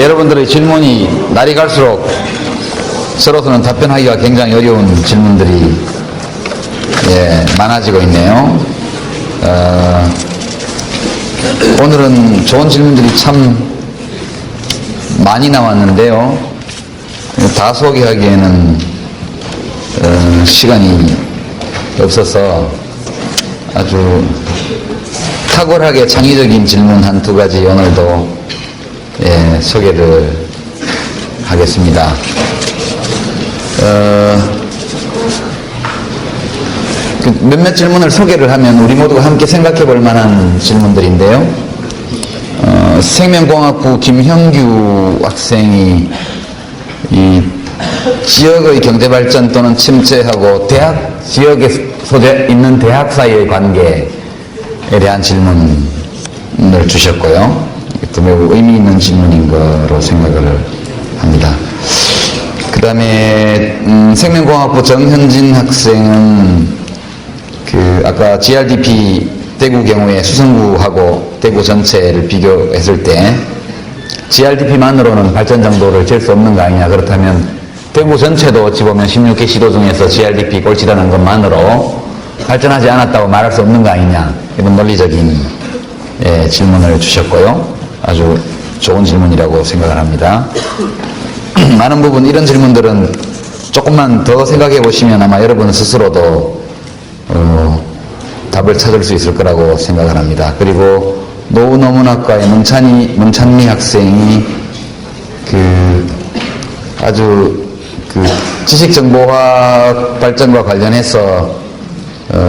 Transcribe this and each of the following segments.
여러분들의 질문이 날이 갈수록 서로서는 답변하기가 굉장히 어려운 질문들이 많아지고 있네요. 오늘은 좋은 질문들이 참 많이 나왔는데요. 다 소개하기에는 시간이 없어서 아주 탁월하게 창의적인 질문 한 두 가지 오늘도 소개를 하겠습니다. 몇몇 질문을 소개를 하면 우리 모두가 함께 생각해 볼 만한 질문들인데요. 생명공학부 김형규 학생이 이 지역의 경제발전 또는 침체하고 대학 지역에 소재 있는 대학 사이의 관계에 대한 질문을 주셨고요. 또 매우 의미 있는 질문인 거로 생각을 합니다. 그 다음에 생명공학부 정현진 학생은 아까 GRDP 대구 경우에 수성구하고 대구 전체를 비교했을 때 GRDP만으로는 발전 정도를 잴 수 없는 거 아니냐. 그렇다면 대구 전체도 어찌 보면 16개 시도 중에서 GRDP 꼴찌라는 것만으로 발전하지 않았다고 말할 수 없는 거 아니냐. 이런 논리적인 질문을 주셨고요. 아주 좋은 질문이라고 생각을 합니다. 많은 부분 이런 질문들은 조금만 더 생각해 보시면 아마 여러분 스스로도 답을 찾을 수 있을 거라고 생각을 합니다. 그리고 노후노문학과의 문찬미 학생이 아주 지식정보화 발전과 관련해서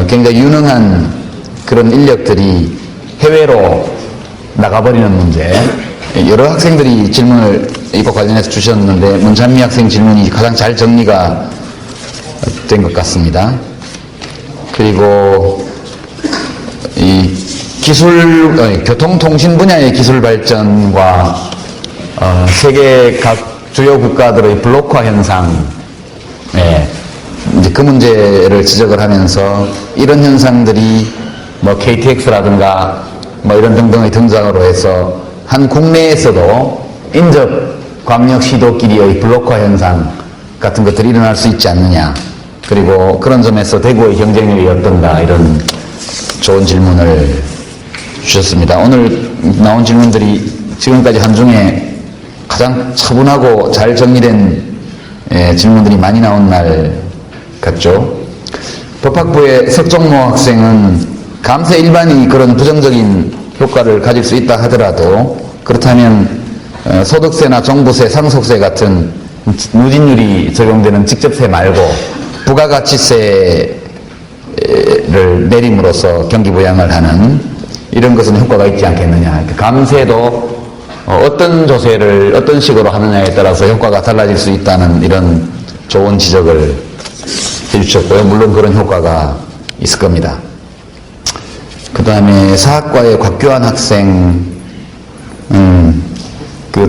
굉장히 유능한 그런 인력들이 해외로 나가버리는 문제, 여러 학생들이 질문을 이거 관련해서 주셨는데 문찬미 학생 질문이 가장 잘 정리가 된 것 같습니다. 그리고 이 교통통신 분야의 기술 발전과 세계 각 주요 국가들의 블록화 현상, 이제 그 문제를 지적을 하면서 이런 현상들이 뭐 KTX라든가 뭐 이런 등등의 등장으로 해서 한 국내에서도 인접 광역 시도끼리의 블록화 현상 같은 것들이 일어날 수 있지 않느냐. 그리고 그런 점에서 대구의 경쟁력이 어떤가, 이런 좋은 질문을 주셨습니다. 오늘 나온 질문들이 지금까지 한 중에 가장 차분하고 잘 정리된 질문들이 많이 나온 날 같죠. 법학부의 석종모 학생은 감세 일반이 그런 부정적인 효과를 가질 수 있다 하더라도 그렇다면 소득세나 종부세, 상속세 같은 누진율이 적용되는 직접세 말고 부가가치세를 내림으로써 경기부양을 하는 이런 것은 효과가 있지 않겠느냐. 감세도 어떤 조세를 어떤 식으로 하느냐에 따라서 효과가 달라질 수 있다는 이런 좋은 지적을 해주셨고요. 물론 그런 효과가 있을 겁니다. 그 다음에 사학과의 곽규환 학생,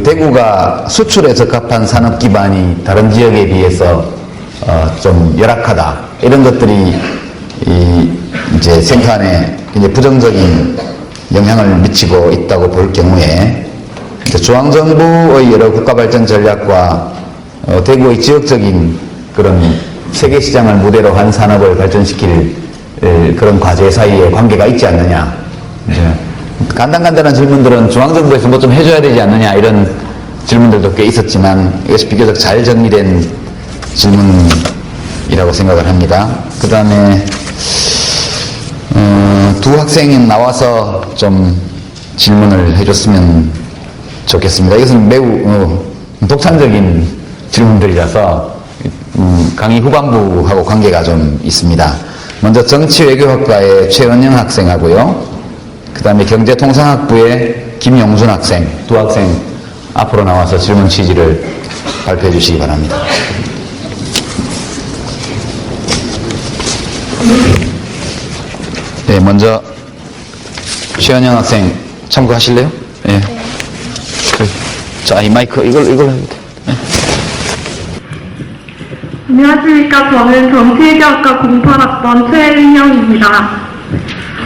대구가 수출에 적합한 산업 기반이 다른 지역에 비해서 좀 열악하다. 이런 것들이 이제 생산에 굉장히 부정적인 영향을 미치고 있다고 볼 경우에 중앙정부의 여러 국가발전 전략과 대구의 지역적인 그런 세계시장을 무대로 한 산업을 발전시킬 그런 과제 사이에 관계가 있지 않느냐. 간단한 질문들은 중앙정부에서 뭐 좀 해줘야 되지 않느냐, 이런 질문들도 꽤 있었지만 이것이 비교적 잘 정리된 질문이라고 생각을 합니다. 그 다음에 두 학생이 나와서 좀 질문을 해줬으면 좋겠습니다. 이것은 매우 독창적인 질문들이라서 강의 후반부하고 관계가 좀 있습니다. 먼저 정치외교학과의 최은영 학생하고요. 그 다음에 경제통상학부의 김용준 학생, 두 학생 앞으로 나와서 질문 취지를 발표해 주시기 바랍니다. 네, 먼저 최은영 학생 참고하실래요? 네. 자, 이 마이크 이걸 해야 돼. 네. 안녕하십니까. 저는 정치외교학과 08학번 최은영입니다.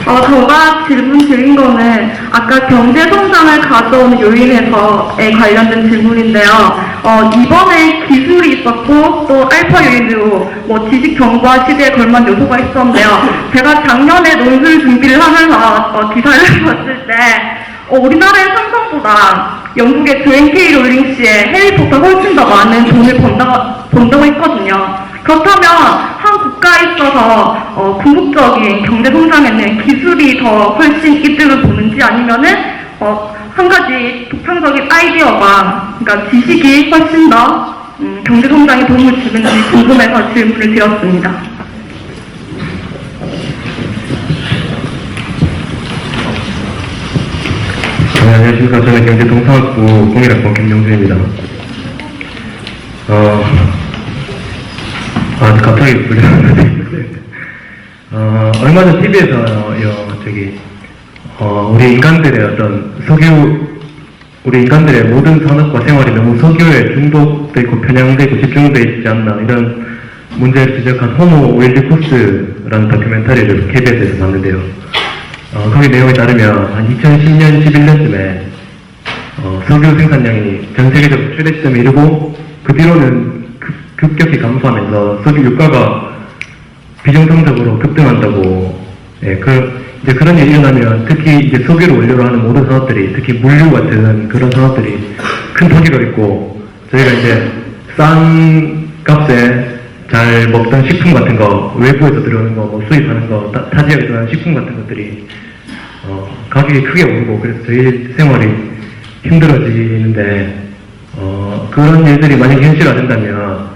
제가 질문 드린 거는 아까 경제 성장을 가져오는 요인에 관련된 질문인데요. 이번에 기술이 있었고 또 알파 요인으로 뭐 지식 정보화 시대에 걸맞는 요소가 있었는데요. 제가 작년에 논술 준비를 하면서 기사를 봤을 때 우리나라의 삼성보다 영국의 조앤 K 롤링씨의 해리포터 훨씬 더 많은 돈을 번다고 했거든요. 그렇다면 한 국가에 있어서 궁극적인 경제 성장에는 기술이 더 훨씬 이득을 보는지 아니면은 한 가지 독창적인 아이디어가 그러니까 지식이 훨씬 더 경제 성장에 도움을 주는지 궁금해서 질문을 드렸습니다. 네, 안녕하십니까. 저는 경제통상학부 공일학번 김용준입니다. 갑자기 불렸는데, 얼마 전 TV에서, 우리 인간들의 우리 인간들의 모든 산업과 생활이 너무 석유에 중독돼 있고 편향돼 있고 집중돼 있지 않나, 이런 문제를 지적한 호모 웰리코스라는 다큐멘터리를 KBS에서 봤는데요. 거기 내용에 따르면 한 2010년, 11년쯤에 석유 생산량이 전 세계적으로 최대 지점에 이르고 그 뒤로는 급격히 감소하면서 석유 유가가 비정상적으로 급등한다고. 이제 그런 일이 일어나면 특히 이제 석유를 원료로 하는 모든 산업들이, 특히 물류 같은 그런 산업들이 큰 타격을 입고, 저희가 이제 싼 값에 잘 먹던 식품 같은 거, 외부에서 들어오는 거, 뭐 수입하는 거, 타 지역에서 나는 식품 같은 것들이 가격이 크게 오르고, 그래서 저희 생활이 힘들어지는데, 그런 일들이 만약 현실화된다면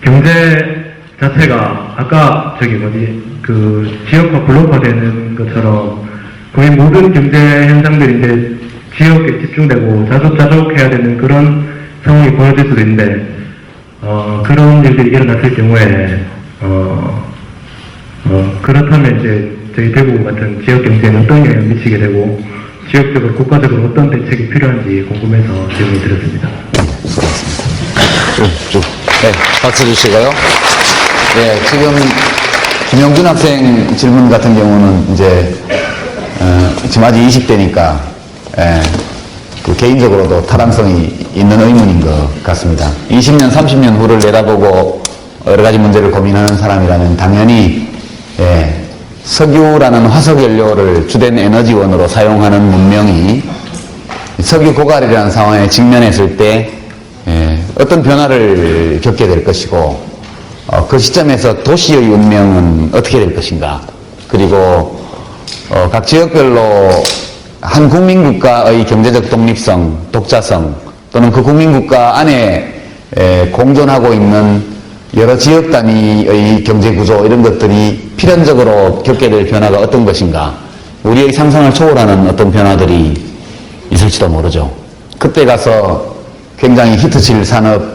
경제 자체가 아까 지역화 블록화되는 것처럼 거의 모든 경제 현상들이 이제 지역에 집중되고 자족해야 되는 그런 상황이 벌어질 수도 있는데, 그런 일들이 일어났을 경우에 그렇다면 이제 저희 대구 같은 지역 경제에는 어떤 영향을 미치게 되고 지역적으로 국가적으로 어떤 대책이 필요한지 궁금해서 질문을 드렸습니다. 쭉. 네, 박수 주시고요. 네, 지금 김영준 학생 질문 같은 경우는 이제 지금 아직 20대니까 그 개인적으로도 타당성이 있는 의문인 것 같습니다. 20년, 30년 후를 내다보고 여러 가지 문제를 고민하는 사람이라면 당연히 석유라는 화석연료를 주된 에너지원으로 사용하는 문명이 석유 고갈이라는 상황에 직면했을 때 어떤 변화를 겪게 될 것이고, 그 시점에서 도시의 운명은 어떻게 될 것인가, 그리고 각 지역별로 한 국민국가의 경제적 독립성, 독자성, 또는 그 국민국가 안에 공존하고 있는 여러 지역 단위의 경제구조, 이런 것들이 필연적으로 겪게 될 변화가 어떤 것인가, 우리의 상상을 초월하는 어떤 변화들이 있을지도 모르죠. 그때 가서 굉장히 히트칠 산업을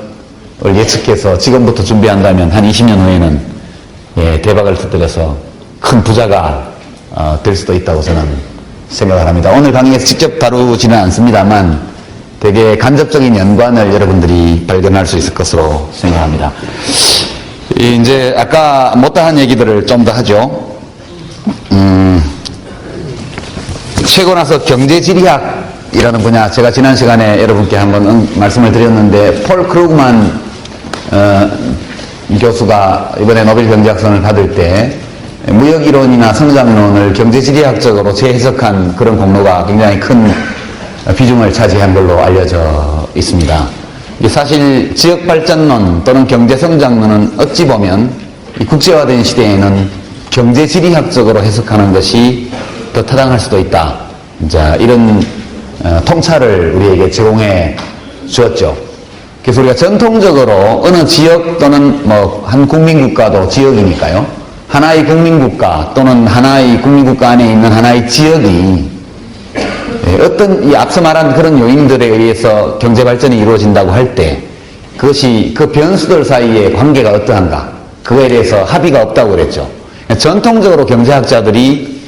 예측해서 지금부터 준비한다면 한 20년 후에는 대박을 터뜨려서 큰 부자가 될 수도 있다고 저는 생각을 합니다. 오늘 강의에서 직접 다루지는 않습니다만 되게 간접적인 연관을 여러분들이 발견할 수 있을 것으로 생각합니다. 이제 아까 못다한 얘기들을 좀 더 하죠. 최고 나서 경제지리학이라는 분야, 제가 지난 시간에 여러분께 한번 말씀을 드렸는데, 폴 크루그만 교수가 이번에 노벨 경제학상을 받을 때 무역이론이나 성장론을 경제지리학적으로 재해석한 그런 공로가 굉장히 큰 비중을 차지한 걸로 알려져 있습니다. 사실 지역발전론 또는 경제성장론은 어찌 보면 이 국제화된 시대에는 경제지리학적으로 해석하는 것이 더 타당할 수도 있다. 자, 이런 통찰을 우리에게 제공해 주었죠. 그래서 우리가 전통적으로 어느 지역 또는 한 국민국가도 지역이니까요, 하나의 국민국가 또는 하나의 국민국가 안에 있는 하나의 지역이 어떤 이 앞서 말한 그런 요인들에 의해서 경제발전이 이루어진다고 할 때 그것이 그 변수들 사이의 관계가 어떠한가, 그거에 대해서 합의가 없다고 그랬죠. 전통적으로 경제학자들이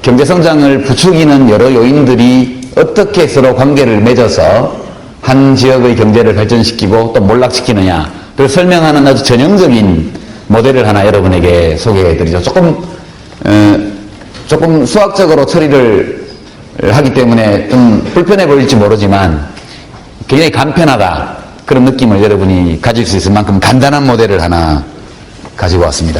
경제성장을 부추기는 여러 요인들이 어떻게 서로 관계를 맺어서 한 지역의 경제를 발전시키고 또 몰락시키느냐, 그걸 설명하는 아주 전형적인 모델을 하나 여러분에게 소개해드리죠. 조금 조금 수학적으로 처리를 하기 때문에 좀 불편해 보일지 모르지만 굉장히 간편하다 그런 느낌을 여러분이 가질 수 있을 만큼 간단한 모델을 하나 가지고 왔습니다.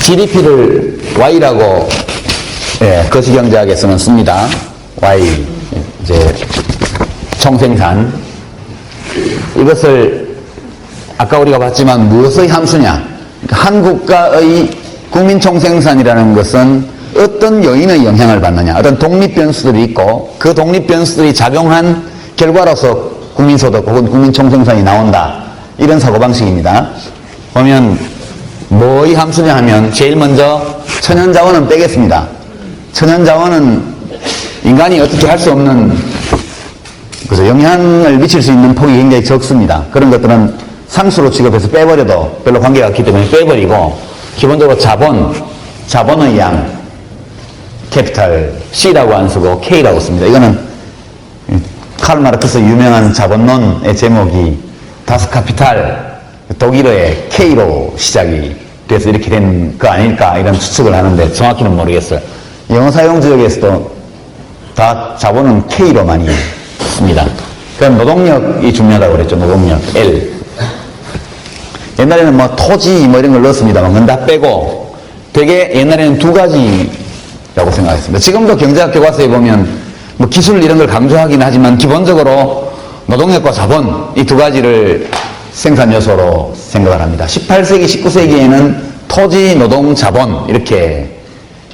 GDP를 Y라고 거시경제학에서는 씁니다. Y 이제 총생산. 이것을 아까 우리가 봤지만 무엇의 함수냐? 그러니까 한 국가의 국민 총생산이라는 것은 어떤 요인의 영향을 받느냐? 어떤 독립 변수들이 있고 그 독립 변수들이 작용한 결과로서 국민소득 혹은 국민 총생산이 나온다. 이런 사고방식입니다. 보면 뭐의 함수냐 하면 제일 먼저 천연자원은 빼겠습니다. 천연자원은 인간이 어떻게 할 수 없는 그래서 영향을 미칠 수 있는 폭이 굉장히 적습니다. 그런 것들은 상수로 취급해서 빼버려도 별로 관계가 없기 때문에 빼버리고 기본적으로 자본의 양 캐피탈 C라고 안 쓰고 K라고 씁니다. 이거는 칼 마르크스 유명한 자본론의 제목이 다스 카피탈 독일어의 K로 시작이 돼서 이렇게 된 거 아닐까 이런 추측을 하는데 정확히는 모르겠어요. 영어 사용 지역에서도 다 자본은 K로 많이 씁니다. 그럼 노동력이 중요하다고 그랬죠. 노동력 L. 옛날에는 뭐 토지 뭐 이런 걸 넣었습니다만 그건 다 빼고 되게 옛날에는 두 가지라고 생각했습니다. 지금도 경제학 교과서에 보면 뭐 기술 이런 걸 강조하긴 하지만 기본적으로 노동력과 자본 이 두 가지를 생산 요소로 생각을 합니다. 18세기, 19세기에는 토지, 노동, 자본 이렇게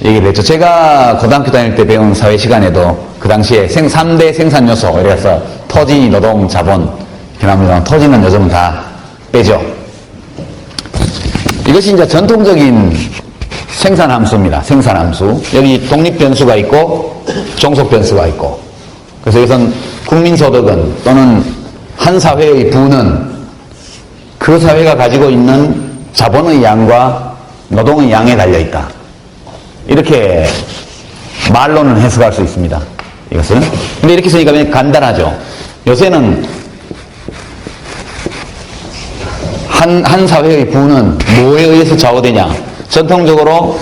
얘기를 했죠. 제가 고등학교 다닐 때 배운 사회 시간에도 그 당시에 3대 생산 요소 그래서 토지, 노동, 자본 이렇게 나옵니다. 토지는 요즘은 다 빼죠. 이것이 이제 전통적인 생산 함수입니다. 생산 함수. 여기 독립 변수가 있고 종속 변수가 있고. 그래서 여기선 국민소득은 또는 한 사회의 부는 그 사회가 가지고 있는 자본의 양과 노동의 양에 달려있다. 이렇게 말로는 해석할 수 있습니다. 이것은. 근데 이렇게 쓰니까 간단하죠. 요새는 한 사회의 부는 뭐에 의해서 좌우되냐? 전통적으로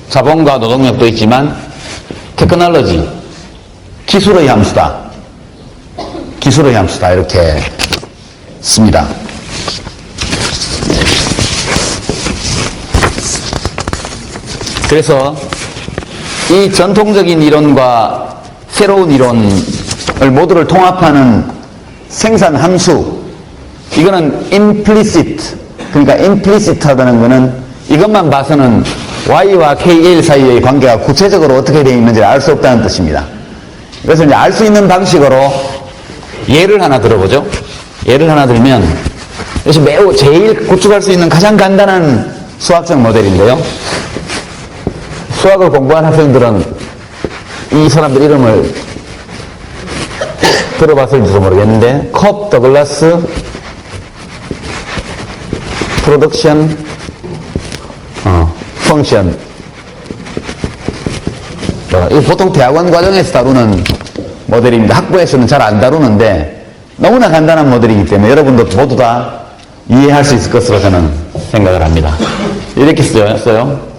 자본과 노동력도 있지만 테크놀로지, 기술의 함수다. 기술의 함수다. 이렇게 씁니다. 그래서 이 전통적인 이론과 새로운 이론을 모두를 통합하는 생산 함수, 이거는 implicit, 그러니까 implicit하다는 거는 이것만 봐서는 Y와 KL 사이의 관계가 구체적으로 어떻게 되어 있는지 알 수 없다는 뜻입니다. 그래서 이제 알 수 있는 방식으로 예를 하나 들어보죠. 예를 하나 들면, 이것이 매우 제일 구축할 수 있는 가장 간단한 수학적 모델인데요. 수학을 공부한 학생들은 이 사람들 이름을 들어봤을지도 모르겠는데, 컵 더글라스 프로덕션 펑션. 이거 보통 대학원 과정에서 다루는 모델입니다. 학부에서는 잘 안 다루는데 너무나 간단한 모델이기 때문에 여러분도 모두 다 이해할 수 있을 것으로 저는 생각을 합니다. 이렇게 써요.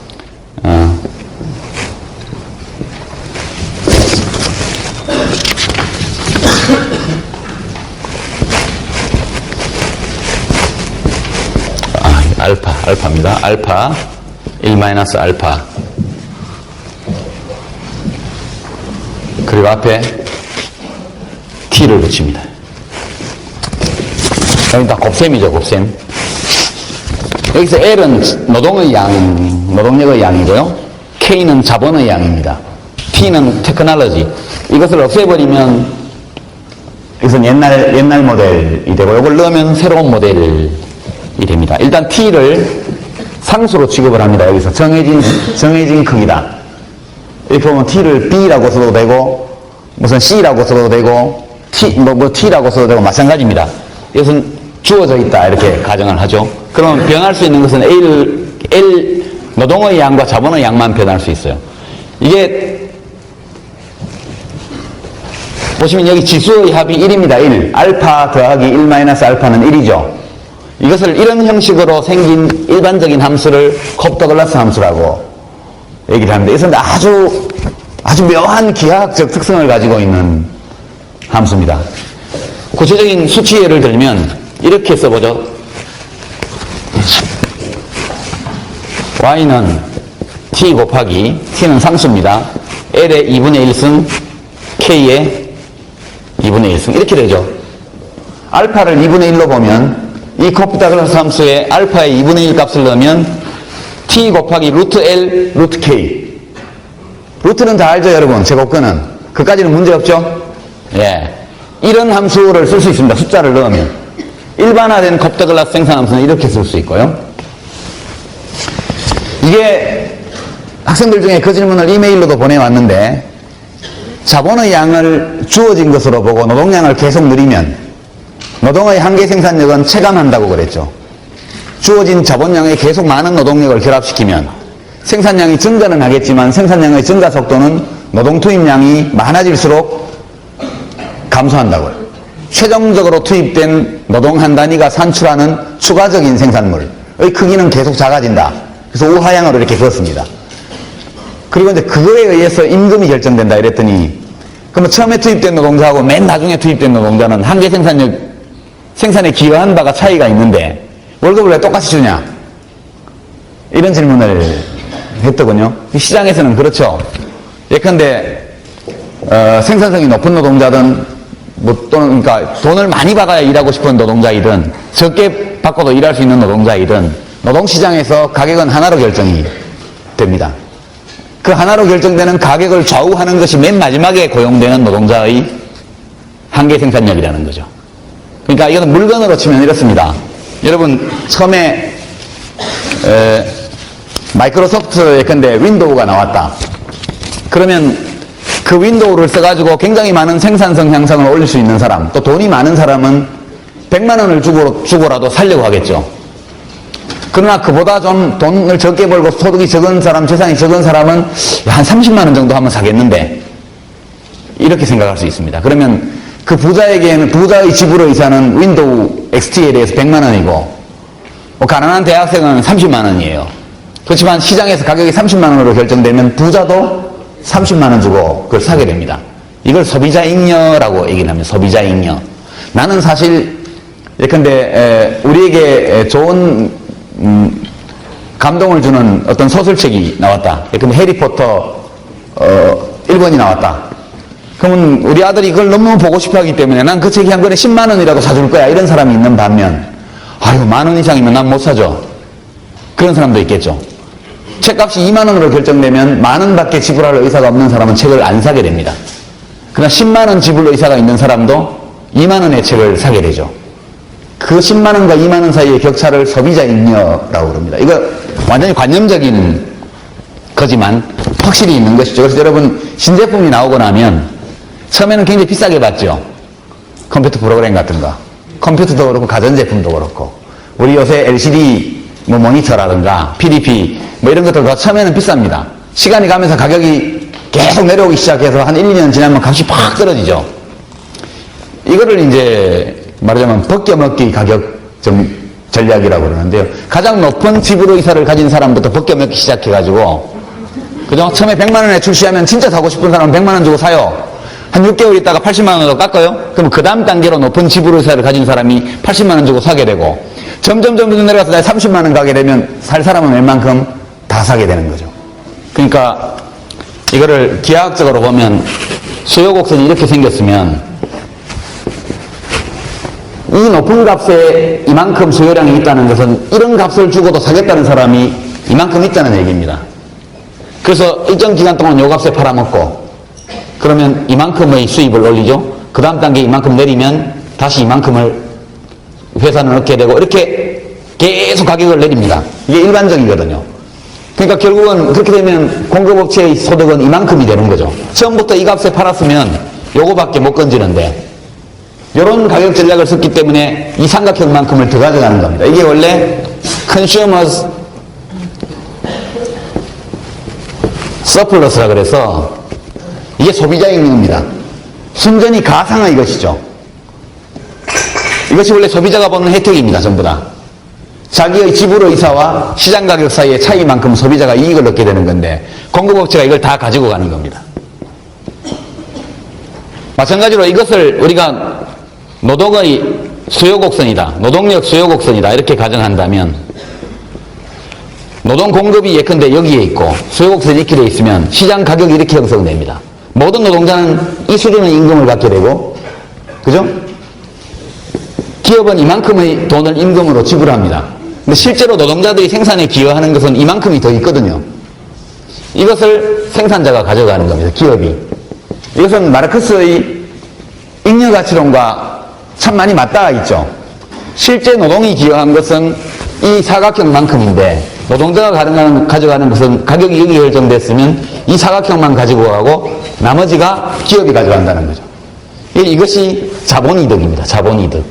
알파입니다. 알파 1-알파 그리고 앞에 t를 붙입니다. 여기 다 곱셈이죠. 곱셈. 여기서 L은 노동력의 양이고요. K는 자본의 양입니다. T는 테크놀로지. 이것을 없애버리면 이것은 옛날 모델이 되고 이걸 넣으면 새로운 모델이 됩니다. 일단 T를 상수로 취급을 합니다. 여기서 정해진 크기다. 이렇게 보면 T를 B라고 써도 되고 무슨 C라고 써도 되고 T라고 써도 되고 마찬가지입니다. 이것은 주어져 있다 이렇게 가정을 하죠. 그러면 변할 수 있는 것은 L 노동의 양과 자본의 양만 변할 수 있어요. 이게 보시면 여기 지수의 합이 1입니다. 1. 알파 더하기 1-알파는 1이죠. 이것을 이런 형식으로 생긴 일반적인 함수를 콥더글라스 함수라고 얘기를 하는데, 이것은 아주 묘한 기하학적 특성을 가지고 있는 함수입니다. 구체적인 수치 예를 들면 이렇게 써보죠. y는 t 곱하기 t는 상수입니다. l의 2분의 1승 k의 2분의 1승 이렇게 되죠. 알파를 2분의 1로 보면 이 콥더글라스 함수에 알파의 2분의 1 값을 넣으면 t 곱하기 루트 l 루트 k. 루트는 다 알죠, 여러분? 제곱근은. 그까지는 문제 없죠? 예. 이런 함수를 쓸 수 있습니다. 숫자를 넣으면. 일반화된 콥더글라스 생산함수는 이렇게 쓸 수 있고요. 이게 학생들 중에 그 질문을 이메일로도 보내왔는데, 자본의 양을 주어진 것으로 보고 노동량을 계속 늘리면 노동의 한계 생산력은 체감한다고 그랬죠. 주어진 자본량에 계속 많은 노동력을 결합시키면 생산량이 증가는 하겠지만 생산량의 증가 속도는 노동 투입량이 많아질수록 감소한다고요. 최종적으로 투입된 노동 한 단위가 산출하는 추가적인 생산물의 크기는 계속 작아진다. 그래서 우하향으로 이렇게 그었습니다. 그리고 이제 그거에 의해서 임금이 결정된다 이랬더니, 그러면 처음에 투입된 노동자하고 맨 나중에 투입된 노동자는 한계 생산에 기여한 바가 차이가 있는데 월급을 왜 똑같이 주냐? 이런 질문을 했더군요. 시장에서는 그렇죠. 예컨대 생산성이 높은 노동자든 또는 그러니까 돈을 많이 받아야 일하고 싶은 노동자이든 적게 받고도 일할 수 있는 노동자이든 노동시장에서 가격은 하나로 결정이 됩니다. 그 하나로 결정되는 가격을 좌우하는 것이 맨 마지막에 고용되는 노동자의 한계 생산력이라는 거죠. 그러니까 이것은 물건으로 치면 이렇습니다. 여러분 처음에 마이크로소프트 예컨대 윈도우가 나왔다. 그러면 그 윈도우를 써가지고 굉장히 많은 생산성 향상을 올릴 수 있는 사람, 또 돈이 많은 사람은 100만 원을 주고라도 살려고 하겠죠. 그러나 그보다 좀 돈을 적게 벌고 소득이 적은 사람, 재산이 적은 사람은 한 30만 원 정도 하면 사겠는데, 이렇게 생각할 수 있습니다. 그러면 그 부자에게는 부자의 지불 의사는 윈도우 XT에 대해서 100만 원이고 가난한 대학생은 30만 원이에요. 그렇지만 시장에서 가격이 30만 원으로 결정되면 부자도 30만 원 주고 그걸 사게 됩니다. 이걸 소비자 잉여라고 얘기를 합니다. 소비자 잉여. 나는 사실 예컨대 우리에게 좋은 감동을 주는 어떤 소설책이 나왔다. 예컨대 해리포터 1권이 나왔다. 그러면 우리 아들이 그걸 너무 보고 싶어 하기 때문에 난 그 책이 한 권에 10만 원이라도 사줄 거야. 이런 사람이 있는 반면, 아유, 만 원 이상이면 난 못 사죠. 그런 사람도 있겠죠. 책값이 2만 원으로 결정되면 만 원밖에 지불할 의사가 없는 사람은 책을 안 사게 됩니다. 그러나 10만 원 지불 의사가 있는 사람도 2만 원의 책을 사게 되죠. 그 10만 원과 2만 원 사이의 격차를 소비자 잉여라고 그럽니다. 이거 완전히 관념적인 거지만 확실히 있는 것이죠. 그래서 여러분 신제품이 나오고 나면 처음에는 굉장히 비싸게 받죠. 컴퓨터 프로그램 같은 거. 컴퓨터도 그렇고 가전제품도 그렇고. 우리 요새 LCD 모니터라든가 PDP 이런 것들도 처음에는 비쌉니다. 시간이 가면서 가격이 계속 내려오기 시작해서 한 1, 2년 지나면 값이 팍 떨어지죠. 이거를 이제 말하자면 벗겨먹기 가격 전략이라고 그러는데요. 가장 높은 지불 의사를 가진 사람부터 벗겨먹기 시작해가지고, 그죠? 처음에 100만 원에 출시하면 진짜 사고 싶은 사람은 100만 원 주고 사요. 한 6개월 있다가 80만 원으로 깎아요? 그럼 그 다음 단계로 높은 지불 의사를 가진 사람이 80만 원 주고 사게 되고, 점점 내려가서 30만 원 가게 되면 살 사람은 웬만큼 다 사게 되는 거죠. 그러니까 이거를 기하학적으로 보면 수요 곡선이 이렇게 생겼으면 이 높은 값에 이만큼 수요량이 있다는 것은 이런 값을 주고도 사겠다는 사람이 이만큼 있다는 얘기입니다. 그래서 일정 기간 동안 요 값에 팔아먹고 그러면 이만큼의 수입을 올리죠. 그 다음 단계 이만큼 내리면 다시 이만큼을 회사는 얻게 되고 이렇게 계속 가격을 내립니다. 이게 일반적이거든요. 그러니까 결국은 그렇게 되면 공급업체의 소득은 이만큼이 되는 거죠. 처음부터 이 값에 팔았으면 요거밖에 못 건지는데 이런 가격 전략을 썼기 때문에 이 삼각형만큼을 더 가져가는 겁니다. 이게 원래 consumers surplus라 그래서 이게 소비자 잉여입니다. 순전히 가상의 것이죠. 이것이 원래 소비자가 받는 혜택입니다. 전부 다. 자기의 지불의사와 시장 가격 사이의 차이만큼 소비자가 이익을 얻게 되는 건데 공급업체가 이걸 다 가지고 가는 겁니다. 마찬가지로 이것을 우리가 노동의 수요 곡선이다, 노동력 수요 곡선이다 이렇게 가정한다면 노동 공급이 예컨대 여기에 있고 수요 곡선이 이렇게 되어 있으면 시장 가격이 이렇게 형성됩니다. 모든 노동자는 이 수준의 임금을 갖게 되고, 그죠? 기업은 이만큼의 돈을 임금으로 지불합니다. 근데 실제로 노동자들이 생산에 기여하는 것은 이만큼이 더 있거든요. 이것을 생산자가 가져가는 겁니다. 기업이. 이것은 마르크스의 잉여가치론과 참 많이 맞닿아 있죠. 실제 노동이 기여한 것은 이 사각형만큼인데 노동자가 가져가는 것은 가격이 여기 결정됐으면 이 사각형만 가지고 가고 나머지가 기업이 가져간다는 거죠. 이것이 자본이득입니다. 자본이득.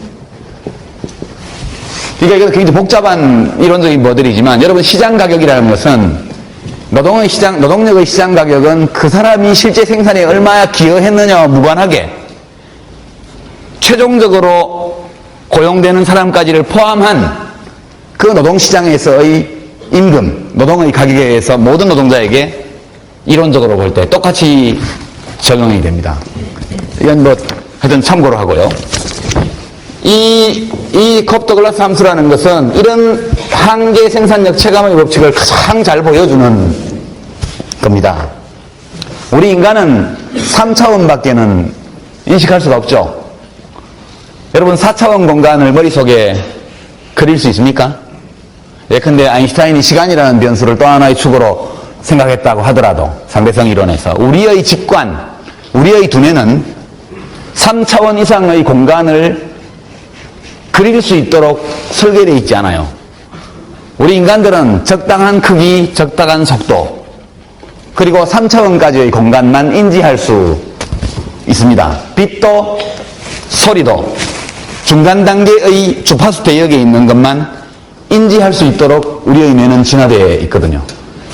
그러니까 이건 굉장히 복잡한 이론적인 모델이지만 여러분 시장 가격이라는 것은 노동력의 시장 가격은 그 사람이 실제 생산에 얼마나 기여했느냐와 무관하게 최종적으로 고용되는 사람까지를 포함한 그 노동시장에서의 임금, 노동의 가격에 의해서 모든 노동자에게 이론적으로 볼 때 똑같이 적용이 됩니다. 이건 뭐 하여튼 참고로 하고요. 이 컵더글라스 함수라는 것은 이런 한계 생산력 체감의 법칙을 가장 잘 보여주는 겁니다. 우리 인간은 3차원밖에는 인식할 수가 없죠. 여러분 4차원 공간을 머릿속에 그릴 수 있습니까? 예컨대 아인슈타인이 시간이라는 변수를 또 하나의 축으로 생각했다고 하더라도 상대성 이론에서 우리의 직관, 우리의 두뇌는 3차원 이상의 공간을 그릴 수 있도록 설계되어 있지 않아요. 우리 인간들은 적당한 크기, 적당한 속도, 그리고 3차원까지의 공간만 인지할 수 있습니다. 빛도, 소리도 중간 단계의 주파수 대역에 있는 것만 인지할 수 있도록 우리의 뇌는 진화되어 있거든요.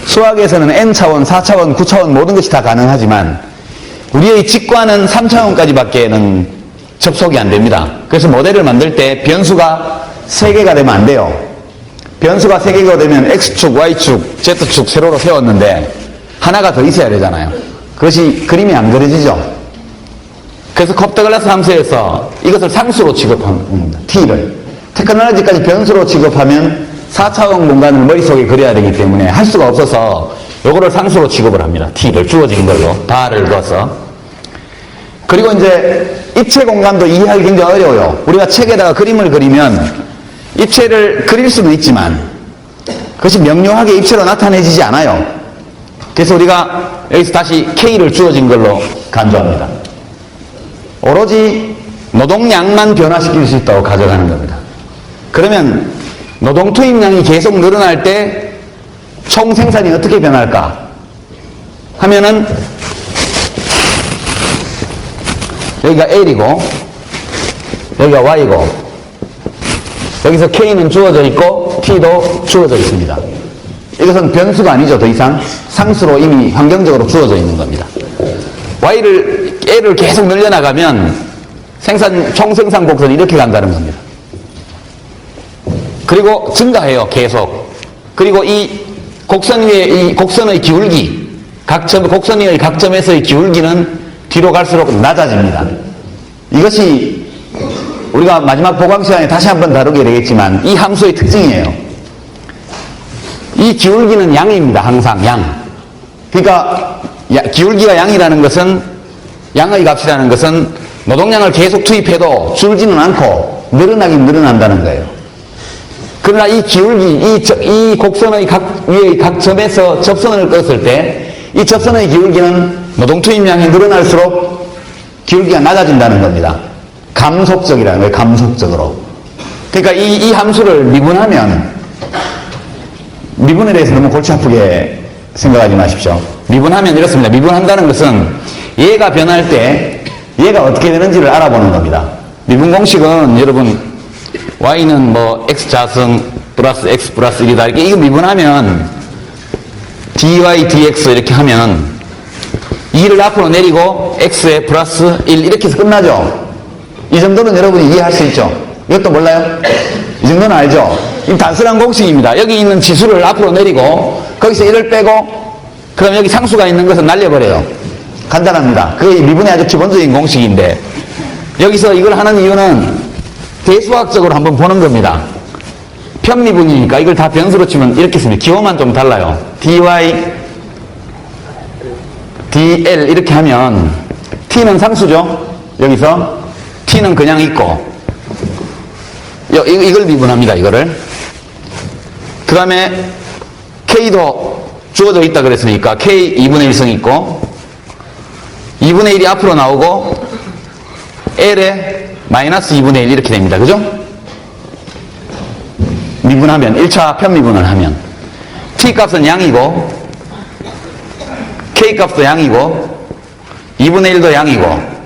수학에서는 N차원, 4차원, 9차원 모든 것이 다 가능하지만 우리의 직관은 3차원까지밖에는 접속이 안 됩니다. 그래서 모델을 만들 때 변수가 3개가 되면 안 돼요. 변수가 3개가 되면 X축, Y축, Z축 세로로 세웠는데 하나가 더 있어야 되잖아요. 그것이 그림이 안 그려지죠. 그래서 컵더글라스 함수에서 이것을 상수로 취급합니다. T를. 테크놀로지까지 변수로 취급하면 4차원 공간을 머릿속에 그려야 되기 때문에 할 수가 없어서 요거를 상수로 취급을 합니다. T를 주어진 걸로 바를 넣어서. 그리고 이제 입체 공간도 이해하기 굉장히 어려워요. 우리가 책에다가 그림을 그리면 입체를 그릴 수는 있지만 그것이 명료하게 입체로 나타내지지 않아요. 그래서 우리가 여기서 다시 K를 주어진 걸로 간주합니다. 오로지 노동량만 변화시킬 수 있다고 가져가는 겁니다. 그러면 노동 투입량이 계속 늘어날 때 총 생산이 어떻게 변할까 하면은 여기가 L이고 여기가 Y고 여기서 K는 주어져 있고 T도 주어져 있습니다. 이것은 변수가 아니죠. 더 이상 상수로 이미 환경적으로 주어져 있는 겁니다. L을 계속 늘려나가면 총생산 곡선이 이렇게 간다는 겁니다. 그리고 증가해요. 계속. 그리고 이 곡선 위에 이 곡선의 기울기, 곡선 위의 각점에서의 기울기는 뒤로 갈수록 낮아집니다. 이것이 우리가 마지막 보강 시간에 다시 한번 다루게 되겠지만 이 함수의 특징이에요. 이 기울기는 양입니다. 항상 양. 그러니까 기울기가 양이라는 것은 양의 값이라는 것은 노동량을 계속 투입해도 줄지는 않고 늘어나긴 늘어난다는 거예요. 그러나 이 기울기, 이 곡선의 위의 각 점에서 접선을 껐을 때 이 접선의 기울기는 노동 투입량이 늘어날수록 기울기가 낮아진다는 겁니다. 감속적이라는 거예요. 감속적으로. 그러니까 이 함수를 미분하면 미분에 대해서 너무 골치 아프게 생각하지 마십시오. 미분하면 이렇습니다. 미분한다는 것은 얘가 변할 때 얘가 어떻게 되는지를 알아보는 겁니다. 미분 공식은 여러분 y는 뭐 x자승 플러스 x 플러스 1이다 이렇게 이거 미분하면 dy dx 이렇게 하면 2를 앞으로 내리고 x에 플러스 1 이렇게 해서 끝나죠. 이 정도는 여러분이 이해할 수 있죠. 이것도 몰라요? 이 정도는 알죠? 이 단순한 공식입니다. 여기 있는 지수를 앞으로 내리고 거기서 1을 빼고 그럼 여기 상수가 있는 것은 날려버려요. 간단합니다. 그게 미분의 아주 기본적인 공식인데 여기서 이걸 하는 이유는 대수학적으로 한번 보는 겁니다. 편미분이니까 이걸 다 변수로 치면 이렇게 씁니다. 기호만 좀 달라요. dy, dl 이렇게 하면 t는 상수죠. 여기서 t는 그냥 있고 이걸 미분합니다. 이거를. 그 다음에 k도 주어져 있다 그랬으니까 k 2분의 1승 있고 2분의 1이 앞으로 나오고 l에 마이너스 2분의 1 이렇게 됩니다. 그죠? 미분하면 1차 편미분을 하면 t 값은 양이고 k 값도 양이고 2분의 1도 양이고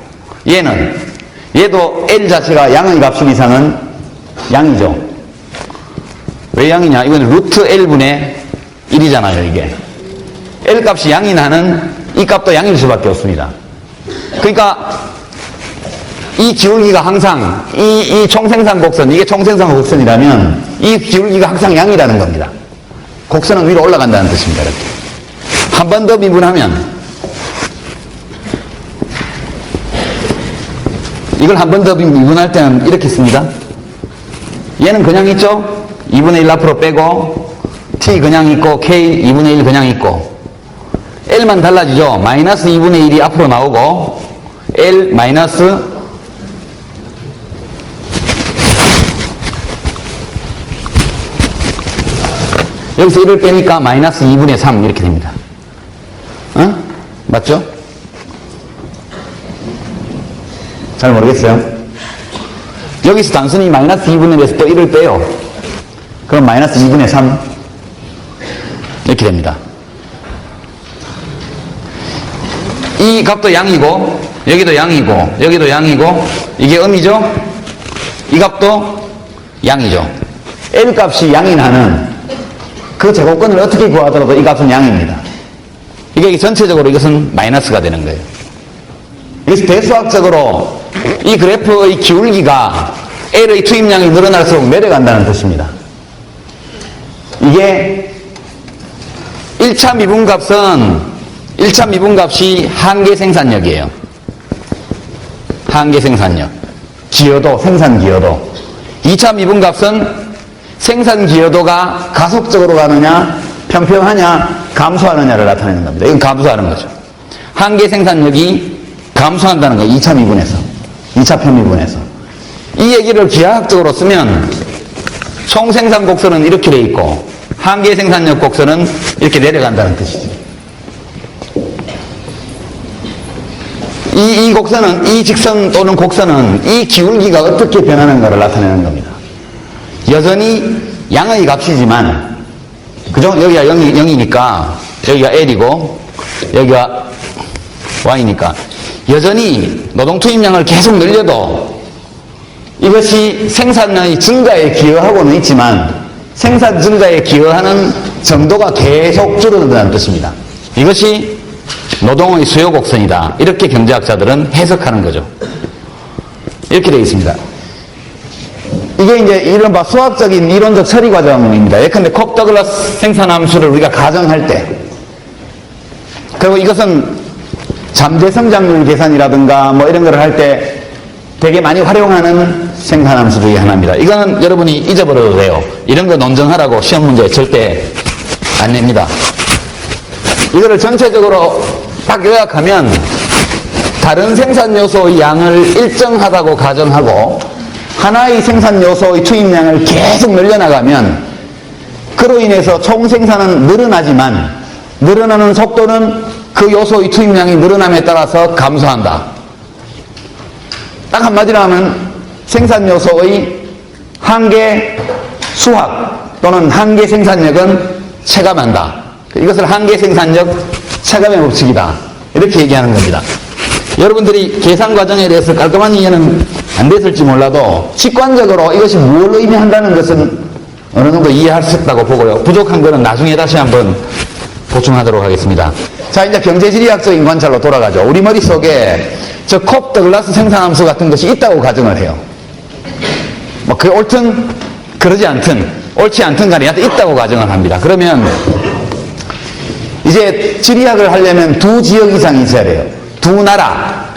얘도 l 자체가 양의 값인 이상은 양이죠. 왜 양이냐? 이건 루트 l분의 1이잖아요. 이게 l 값이 양이 나는 이 값도 양일 수밖에 없습니다. 그러니까 이 기울기가 항상 이 총생산 곡선, 이게 총생산 곡선이라면 이 기울기가 항상 양이라는 겁니다. 곡선은 위로 올라간다는 뜻입니다. 이렇게 한 번 더 미분하면 이걸 한 번 더 미분할 때는 이렇게 씁니다. 얘는 그냥 있죠? 2분의 1 앞으로 빼고 t 그냥 있고 k 2분의 1 그냥 있고 l만 달라지죠? 마이너스 2분의 1이 앞으로 나오고 l 마이너스 여기서 1을 빼니까 마이너스 2분의 3 이렇게 됩니다. 어? 맞죠? 잘 모르겠어요. 여기서 단순히 마이너스 2분의 1에서 또 1을 빼요. 그럼 마이너스 2분의 3 이렇게 됩니다. 이 값도 양이고 여기도 양이고 여기도 양이고 이게 음이죠? 이 값도 양이죠. L 값이 양이 나는 그 제곱근을 어떻게 구하더라도 이 값은 양입니다. 이게 전체적으로 이것은 마이너스가 되는 거예요. 그래서 대수학적으로 이 그래프의 기울기가 L의 투입량이 늘어날수록 내려간다는 뜻입니다. 이게 1차 미분값이 한계 생산력이에요. 한계 생산력. 기여도, 생산 기여도. 2차 미분값은 생산 기여도가 가속적으로 가느냐, 평평하냐, 감소하느냐를 나타내는 겁니다. 이건 감소하는 거죠. 한계 생산력이 감소한다는 거예요. 2차 미분에서. 2차 편미분에서. 이 얘기를 기하학적으로 쓰면 총생산 곡선은 이렇게 돼 있고 한계 생산력 곡선은 이렇게 내려간다는 뜻이죠. 이 곡선은, 이 직선 또는 곡선은 이 기울기가 어떻게 변하는가를 나타내는 겁니다. 여전히 양의 값이지만, 그죠? 여기가 0이니까, 여기가 L이고, 여기가 Y니까, 여전히 노동투입량을 계속 늘려도 이것이 생산량의 증가에 기여하고는 있지만, 생산 증가에 기여하는 정도가 계속 줄어든다는 뜻입니다. 이것이 노동의 수요 곡선이다. 이렇게 경제학자들은 해석하는 거죠. 이렇게 되어 있습니다. 이게 이제 이른바 수학적인 이론적 처리 과정입니다. 예컨대 콕 더글라스 생산함수를 우리가 가정할 때, 그리고 이것은 잠재 성장률 계산이라든가 뭐 이런 걸 할 때 되게 많이 활용하는 생산함수 중에 하나입니다. 이거는 여러분이 잊어버려도 돼요. 이런 거 논증하라고 시험 문제에 절대 안 냅니다. 이거를 전체적으로 딱 요약하면 다른 생산 요소의 양을 일정하다고 가정하고 하나의 생산 요소의 투입량을 계속 늘려나가면 그로 인해서 총 생산은 늘어나지만 늘어나는 속도는 그 요소의 투입량이 늘어남에 따라서 감소한다. 딱 한마디로 하면 생산 요소의 한계 수학 또는 한계 생산력은 체감한다. 이것을 한계 생산력 체감의 법칙이다. 이렇게 얘기하는 겁니다. 여러분들이 계산 과정에 대해서 깔끔한 이해는 안 됐을지 몰라도 직관적으로 이것이 뭘 의미한다는 것은 어느 정도 이해할 수 있다고 보고요. 부족한 것은 나중에 다시 한번 보충하도록 하겠습니다. 자, 이제 경제지리학적인 관찰로 돌아가죠. 우리 머릿속에 저 콕 더글라스 생산함수 같은 것이 있다고 가정을 해요. 뭐 그게 옳든 그러지 않든 옳지 않든 간에 하여튼 있다고 가정을 합니다. 그러면 이제 지리학을 하려면 두 지역 이상이 있어야 돼요. 두 나라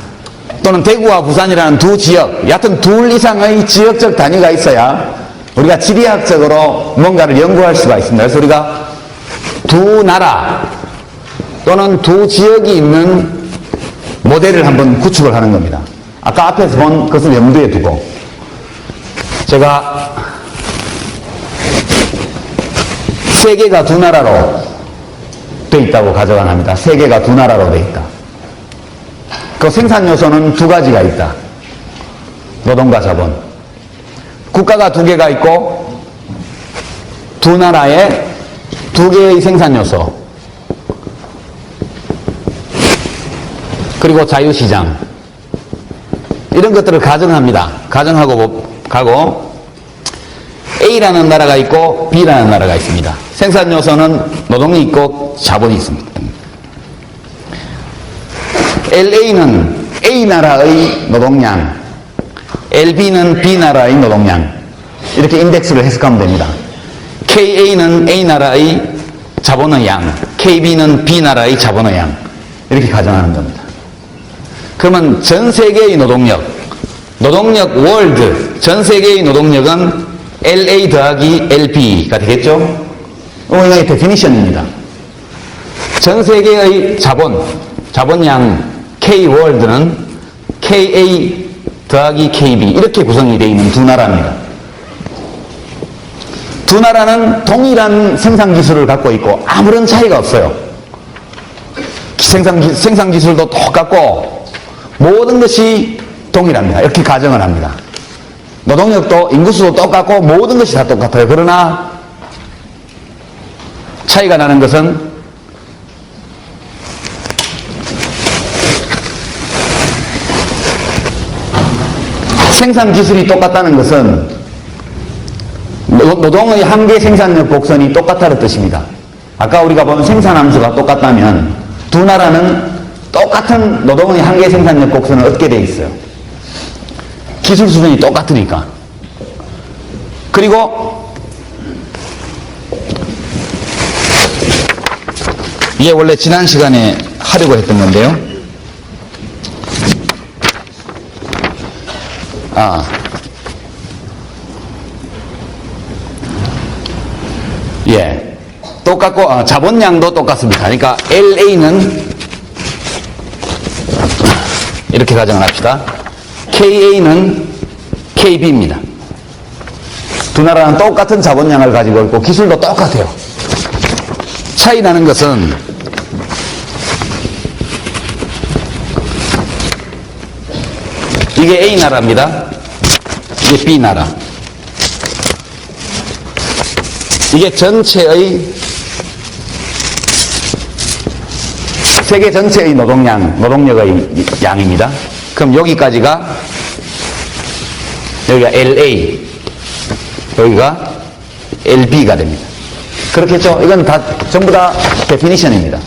또는 대구와 부산이라는 두 지역, 여하튼 둘 이상의 지역적 단위가 있어야 우리가 지리학적으로 뭔가를 연구할 수가 있습니다. 그래서 우리가 두 나라 또는 두 지역이 있는 모델을 한번 구축을 하는 겁니다. 아까 앞에서 본 것을 염두에 두고 제가 세계가 두 나라로 돼 있다고 가정을 합니다. 세계가 두 나라로 돼 있다. 그 생산 요소는 두 가지가 있다. 노동과 자본. 국가가 두 개가 있고 두 나라에 두 개의 생산 요소. 그리고 자유시장. 이런 것들을 가정합니다. 가정하고 가고 A라는 나라가 있고 B라는 나라가 있습니다. 생산 요소는 노동이 있고 자본이 있습니다. LA는 A 나라의 노동량, LB는 B 나라의 노동량 이렇게 인덱스를 해석하면 됩니다. KA는 A 나라의 자본의 양, KB는 B 나라의 자본의 양 이렇게 가정하는 겁니다. 그러면 전 세계의 노동력 월드, 전 세계의 노동력은 LA 더하기 LB가 되겠죠? 이게 데피니션입니다. 전 세계의 자본량 K 월드는 KA 더하기 KB 이렇게 구성이 되어 있는 두 나라입니다. 두 나라는 동일한 생산 기술을 갖고 있고 아무런 차이가 없어요. 생산 기술도 똑같고 모든 것이 동일합니다. 이렇게 가정을 합니다. 노동력도 인구수도 똑같고 모든 것이 다 똑같아요. 그러나 차이가 나는 것은 생산 기술이 똑같다는 것은 노동의 한계 생산력 곡선이 똑같다는 뜻입니다. 아까 우리가 본 생산 함수가 똑같다면 두 나라는 똑같은 노동의 한계 생산력 곡선을 얻게 돼 있어요. 기술 수준이 똑같으니까. 그리고 이게 원래 지난 시간에 하려고 했던 건데요. 똑같고, 자본량도 똑같습니다. 그러니까 LA는 이렇게 가정을 합시다. KA는 KB입니다. 두 나라는 똑같은 자본량을 가지고 있고 기술도 똑같아요. 차이 나는 것은 이게 A 나라입니다. 이게 B 나라. 이게 세계 전체의 노동력의 양입니다. 그럼 여기가 LA, 여기가 LB가 됩니다. 그렇겠죠? 이건 다 전부 다 데피니션입니다.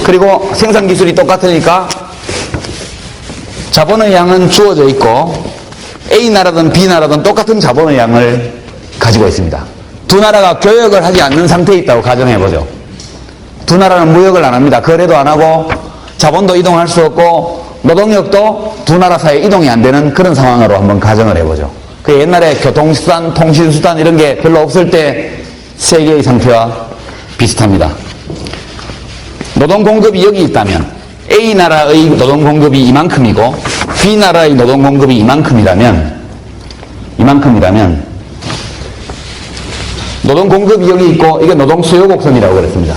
그리고 생산 기술이 똑같으니까 자본의 양은 주어져 있고 A 나라든 B 나라든 똑같은 자본의 양을 가지고 있습니다. 두 나라가 교역을 하지 않는 상태에 있다고 가정해보죠. 두 나라는 무역을 안 합니다. 거래도 안 하고 자본도 이동할 수 없고 노동력도 두 나라 사이에 이동이 안 되는 그런 상황으로 한번 가정을 해보죠. 그 옛날에 교통수단, 통신수단 이런 게 별로 없을 때 세계의 상태와 비슷합니다. 노동 공급이 여기 있다면 A 나라의 노동 공급이 이만큼이고 B 나라의 노동 공급이 이만큼이라면 노동 공급이 여기 있고 이게 노동 수요 곡선이라고 그랬습니다.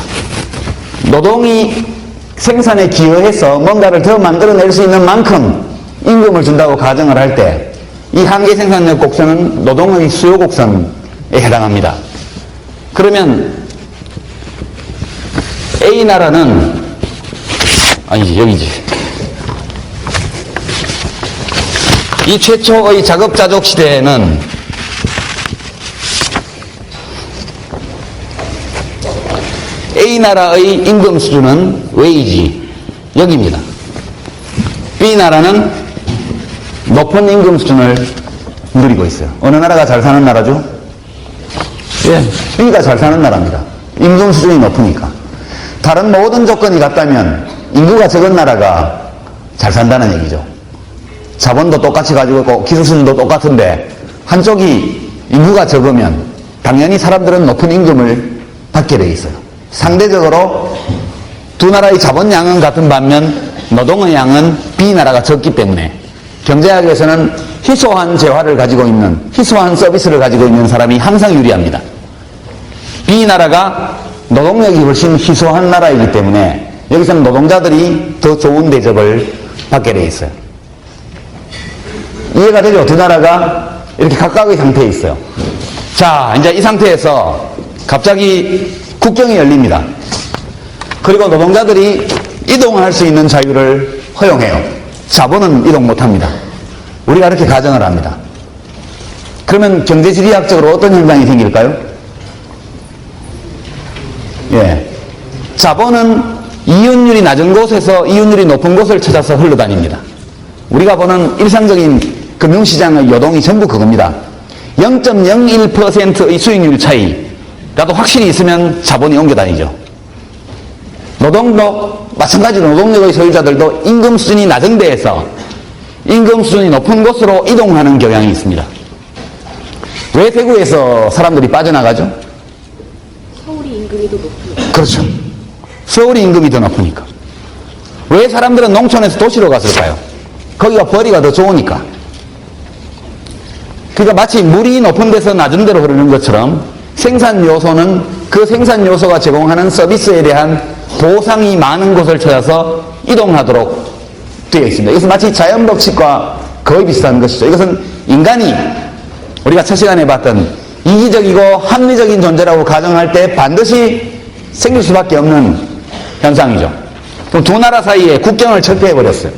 노동이 생산에 기여해서 뭔가를 더 만들어낼 수 있는 만큼 임금을 준다고 가정을 할 때 이 한계 생산력 곡선은 노동의 수요 곡선에 해당합니다. 그러면 A 나라는 아니지 여기지 이 최초의 자급자족 시대에는 A 나라의 임금 수준은 웨이지 여기입니다. B 나라는 높은 임금 수준을 누리고 있어요. 어느 나라가 잘 사는 나라죠? 예, 그러니까 잘 사는 나라입니다. 임금 수준이 높으니까. 다른 모든 조건이 같다면 인구가 적은 나라가 잘 산다는 얘기죠. 자본도 똑같이 가지고 있고 기술 수준도 똑같은데 한쪽이 인구가 적으면 당연히 사람들은 높은 임금을 받게 돼 있어요. 상대적으로 두 나라의 자본 양은 같은 반면 노동의 양은 B 나라가 적기 때문에 경제학에서는 희소한 재화를 가지고 있는, 희소한 서비스를 가지고 있는 사람이 항상 유리합니다. B 나라가 노동력이 훨씬 희소한 나라이기 때문에 여기서는 노동자들이 더 좋은 대접을 받게 돼 있어요. 이해가 되죠? 두 나라가 이렇게 각각의 상태에 있어요. 자, 이제 이 상태에서 갑자기 국경이 열립니다. 그리고 노동자들이 이동할 수 있는 자유를 허용해요. 자본은 이동 못합니다. 우리가 이렇게 가정을 합니다. 그러면 경제지리학적으로 어떤 현상이 생길까요? 예. 자본은 이윤율이 낮은 곳에서 이윤율이 높은 곳을 찾아서 흘러다닙니다. 우리가 보는 일상적인 금융시장의 요동이 전부 그겁니다. 0.01%의 수익률 차이라도 확실히 있으면 자본이 옮겨다니죠. 노동도 마찬가지로 노동력의 소유자들도 임금 수준이 낮은 데에서 임금 수준이 높은 곳으로 이동하는 경향이 있습니다. 왜 대구에서 사람들이 빠져나가죠? 서울이 임금이 더 높으니까. 그렇죠. 서울이 임금이 더 높으니까. 왜 사람들은 농촌에서 도시로 갔을까요? 거기가 벌이가 더 좋으니까. 그러니까 마치 물이 높은 데서 낮은 데로 흐르는 것처럼 생산 요소는 그 생산 요소가 제공하는 서비스에 대한 보상이 많은 곳을 찾아서 이동하도록 되어 있습니다. 이것은 마치 자연 법칙과 거의 비슷한 것이죠. 이것은 인간이 우리가 첫 시간에 봤던 이기적이고 합리적인 존재라고 가정할 때 반드시 생길 수밖에 없는 현상이죠. 그럼 두 나라 사이에 국경을 철폐해버렸어요.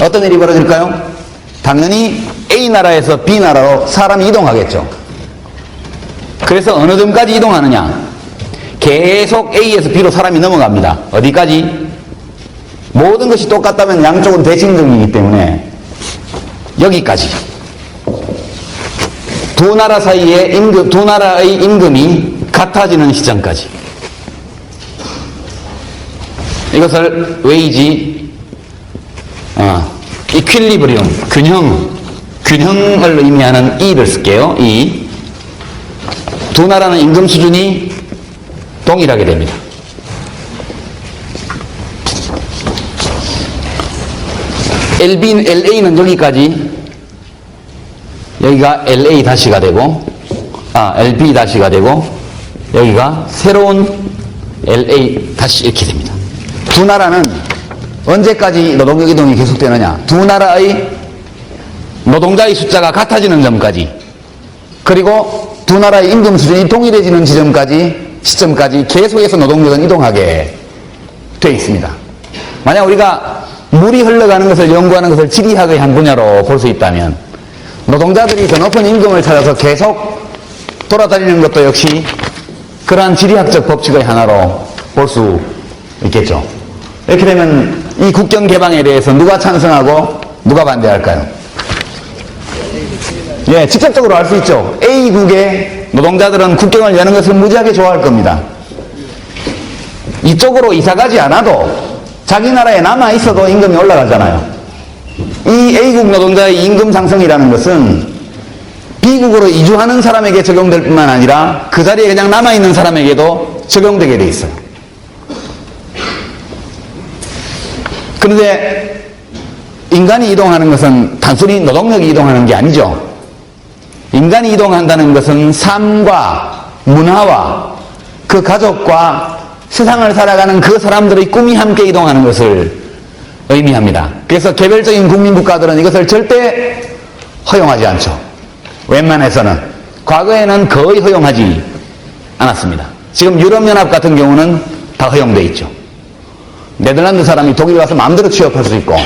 어떤 일이 벌어질까요? 당연히 A 나라에서 B 나라로 사람이 이동하겠죠. 그래서 어느 점까지 이동하느냐? 계속 A에서 B로 사람이 넘어갑니다. 어디까지? 모든 것이 똑같다면 양쪽은 대칭적이기 때문에 여기까지. 두 나라 사이에 두 나라의 임금이 같아지는 시점까지. 이것을 웨이지, 이퀄리브리움, 균형을 의미하는 E를 쓸게요. E. 두 나라는 임금 수준이 동일하게 됩니다. LA는 여기까지, 여기가 LA 다시가 되고, LB 다시가 되고, 여기가 새로운 LA 다시 이렇게 됩니다. 두 나라는 언제까지 노동력 이동이 계속되느냐? 두 나라의 노동자의 숫자가 같아지는 점까지, 그리고 두 나라의 임금 수준이 동일해지는 시점까지 계속해서 노동력은 이동하게 되어 있습니다. 만약 우리가 물이 흘러가는 것을 연구하는 것을 지리학의 한 분야로 볼 수 있다면 노동자들이 더 높은 임금을 찾아서 계속 돌아다니는 것도 역시 그러한 지리학적 법칙의 하나로 볼 수 있겠죠. 이렇게 되면 이 국경 개방에 대해서 누가 찬성하고 누가 반대할까요? 예, 직접적으로 알 수 있죠. A국의 노동자들은 국경을 여는 것을 무지하게 좋아할 겁니다. 이쪽으로 이사가지 않아도 자기 나라에 남아있어도 임금이 올라가잖아요. 이 A국 노동자의 임금 상승이라는 것은 B국으로 이주하는 사람에게 적용될 뿐만 아니라 그 자리에 그냥 남아있는 사람에게도 적용되게 돼 있어요. 그런데 인간이 이동하는 것은 단순히 노동력이 이동하는 게 아니죠. 인간이 이동한다는 것은 삶과 문화와 그 가족과 세상을 살아가는 그 사람들의 꿈이 함께 이동하는 것을 의미합니다. 그래서 개별적인 국민국가들은 이것을 절대 허용하지 않죠. 웬만해서는. 과거에는 거의 허용하지 않았습니다. 지금 유럽연합 같은 경우는 다 허용되어 있죠. 네덜란드 사람이 독일 가서 마음대로 취업할 수 있고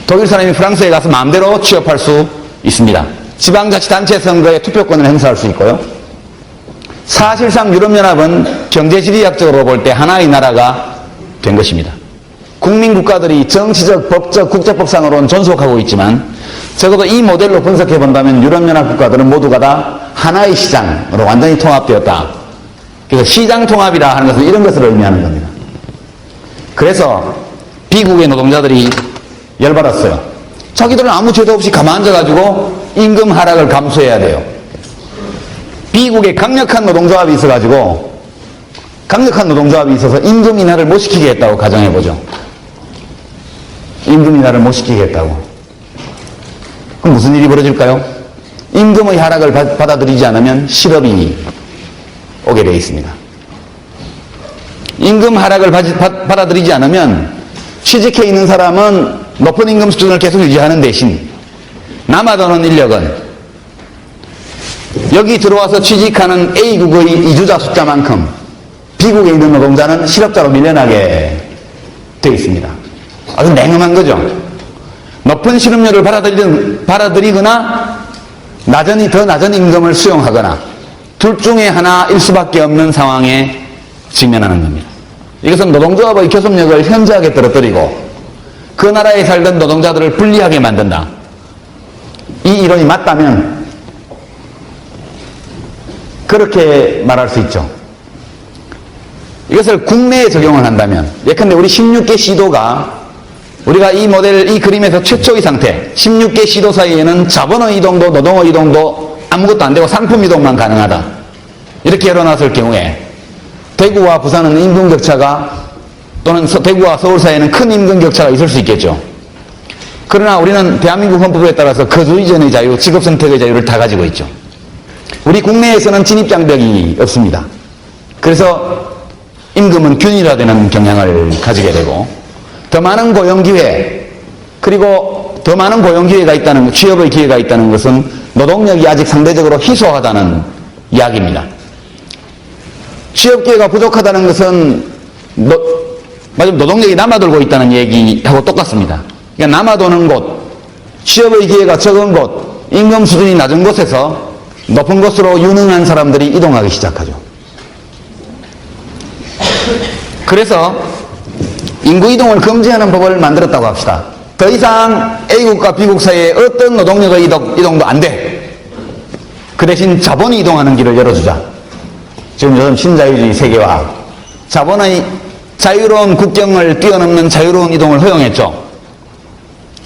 독일 사람이 프랑스에 가서 마음대로 취업할 수 있습니다. 지방자치단체 선거에 투표권을 행사할 수 있고요. 사실상 유럽연합은 경제지리학적으로 볼 때 하나의 나라가 된 것입니다. 국민국가들이 정치적, 법적, 국제법상으로는 존속하고 있지만 적어도 이 모델로 분석해 본다면 유럽연합 국가들은 모두가 다 하나의 시장으로 완전히 통합되었다. 그래서 시장 통합이라 하는 것은 이런 것을 의미하는 겁니다. 그래서 비국의 노동자들이 열받았어요. 자기들은 아무 죄도 없이 가만 앉아가지고 임금 하락을 감수해야 돼요. 비국에 강력한 노동조합이 있어가지고 강력한 노동조합이 있어서 임금 인하를 못 시키겠다고 가정해보죠. 임금 인하를 못 시키겠다고. 그럼 무슨 일이 벌어질까요? 임금의 하락을 받아들이지 않으면 실업이 오게 되어 있습니다. 임금 하락을 받아들이지 않으면 취직해 있는 사람은 높은 임금 수준을 계속 유지하는 대신 남아도는 인력은 여기 들어와서 취직하는 A국의 이주자 숫자만큼 B국에 있는 노동자는 실업자로 밀려나게 되어 있습니다. 아주 냉엄한 거죠. 높은 실업료를 받아들이거나 더 낮은 임금을 수용하거나 둘 중에 하나일 수밖에 없는 상황에 직면하는 겁니다. 이것은 노동조합의 교섭력을 현저하게 떨어뜨리고 그 나라에 살던 노동자들을 불리하게 만든다. 이 이론이 맞다면 그렇게 말할 수 있죠. 이것을 국내에 적용을 한다면 예컨대 우리 16개 시도가 우리가 이 모델, 이 그림에서 최초의 상태 16개 시도 사이에는 자본의 이동도 노동의 이동도 아무것도 안 되고 상품 이동만 가능하다. 이렇게 열어놨을 경우에 대구와 부산은 임금 격차가 또는 대구와 서울 사이에는 큰 임금 격차가 있을 수 있겠죠. 그러나 우리는 대한민국 헌법에 따라서 거주 이전의 자유, 직업 선택의 자유를 다 가지고 있죠. 우리 국내에서는 진입장벽이 없습니다. 그래서 임금은 균일화되는 경향을 가지게 되고 더 많은 고용기회 그리고 더 많은 고용기회가 있다는 취업의 기회가 있다는 것은 노동력이 아직 상대적으로 희소하다는 이야기입니다. 취업기회가 부족하다는 것은 노동력이 남아돌고 있다는 얘기하고 똑같습니다. 그러니까 남아도는 곳, 취업의 기회가 적은 곳, 임금 수준이 낮은 곳에서 높은 곳으로 유능한 사람들이 이동하기 시작하죠. 그래서 인구 이동을 금지하는 법을 만들었다고 합시다. 더 이상 A국과 B국 사이에 어떤 노동력의 이동도 안 돼. 그 대신 자본이 이동하는 길을 열어주자. 지금 요즘 신자유주의 세계화, 자본의 자유로운 국경을 뛰어넘는 자유로운 이동을 허용했죠.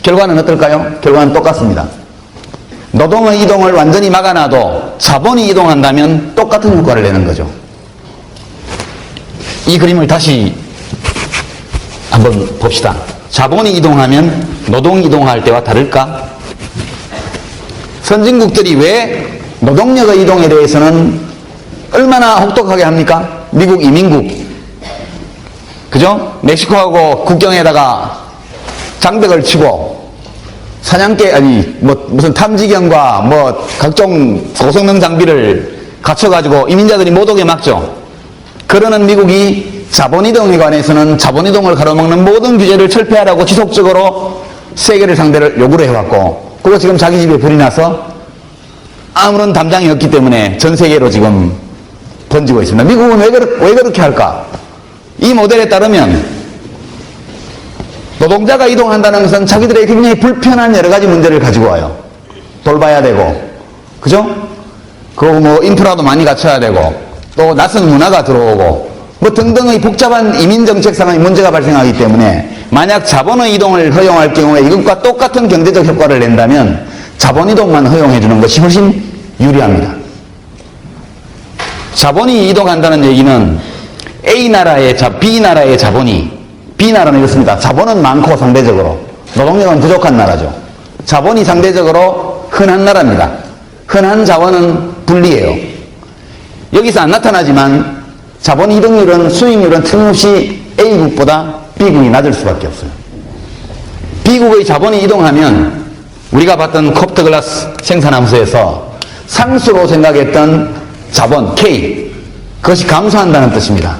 결과는 어떨까요? 결과는 똑같습니다. 노동의 이동을 완전히 막아놔도 자본이 이동한다면 똑같은 효과를 내는 거죠. 이 그림을 다시 한번 봅시다. 자본이 이동하면 노동이 이동할 때와 다를까? 선진국들이 왜 노동력의 이동에 대해서는 얼마나 혹독하게 합니까? 미국 이민국, 그죠? 멕시코하고 국경에다가 장벽을 치고 사냥개 무슨 탐지견과 각종 고성능 장비를 갖춰가지고 이민자들이 못 오게 막죠. 그러는 미국이 자본이동에 관해서는 자본이동을 가로막는 모든 규제를 철폐하라고 지속적으로 세계를 상대로 요구를 해왔고, 그거 지금 자기 집에 불이 나서 아무런 담장이 없기 때문에 전 세계로 지금 번지고 있습니다. 미국은 왜 그렇게 할까? 이 모델에 따르면 노동자가 이동한다는 것은 자기들의 굉장히 불편한 여러 가지 문제를 가지고 와요. 돌봐야 되고, 그죠? 그리고 인프라도 많이 갖춰야 되고, 또 낯선 문화가 들어오고, 등등의 복잡한 이민정책 상의 문제가 발생하기 때문에 만약 자본의 이동을 허용할 경우에 이것과 똑같은 경제적 효과를 낸다면 자본 이동만 허용해 주는 것이 훨씬 유리합니다. 자본이 이동한다는 얘기는 A나라의 B나라의 자본이, B나라는 이렇습니다. 자본은 많고 상대적으로 노동력은 부족한 나라죠. 자본이 상대적으로 흔한 나라입니다. 흔한 자원은 불리해요. 여기서 안 나타나지만 자본 이동률은, 수익률은 틀림없이 A국보다 B국이 낮을 수밖에 없어요. B국의 자본이 이동하면 우리가 봤던 콥트글라스 생산함수에서 상수로 생각했던 자본 K, 그것이 감소한다는 뜻입니다.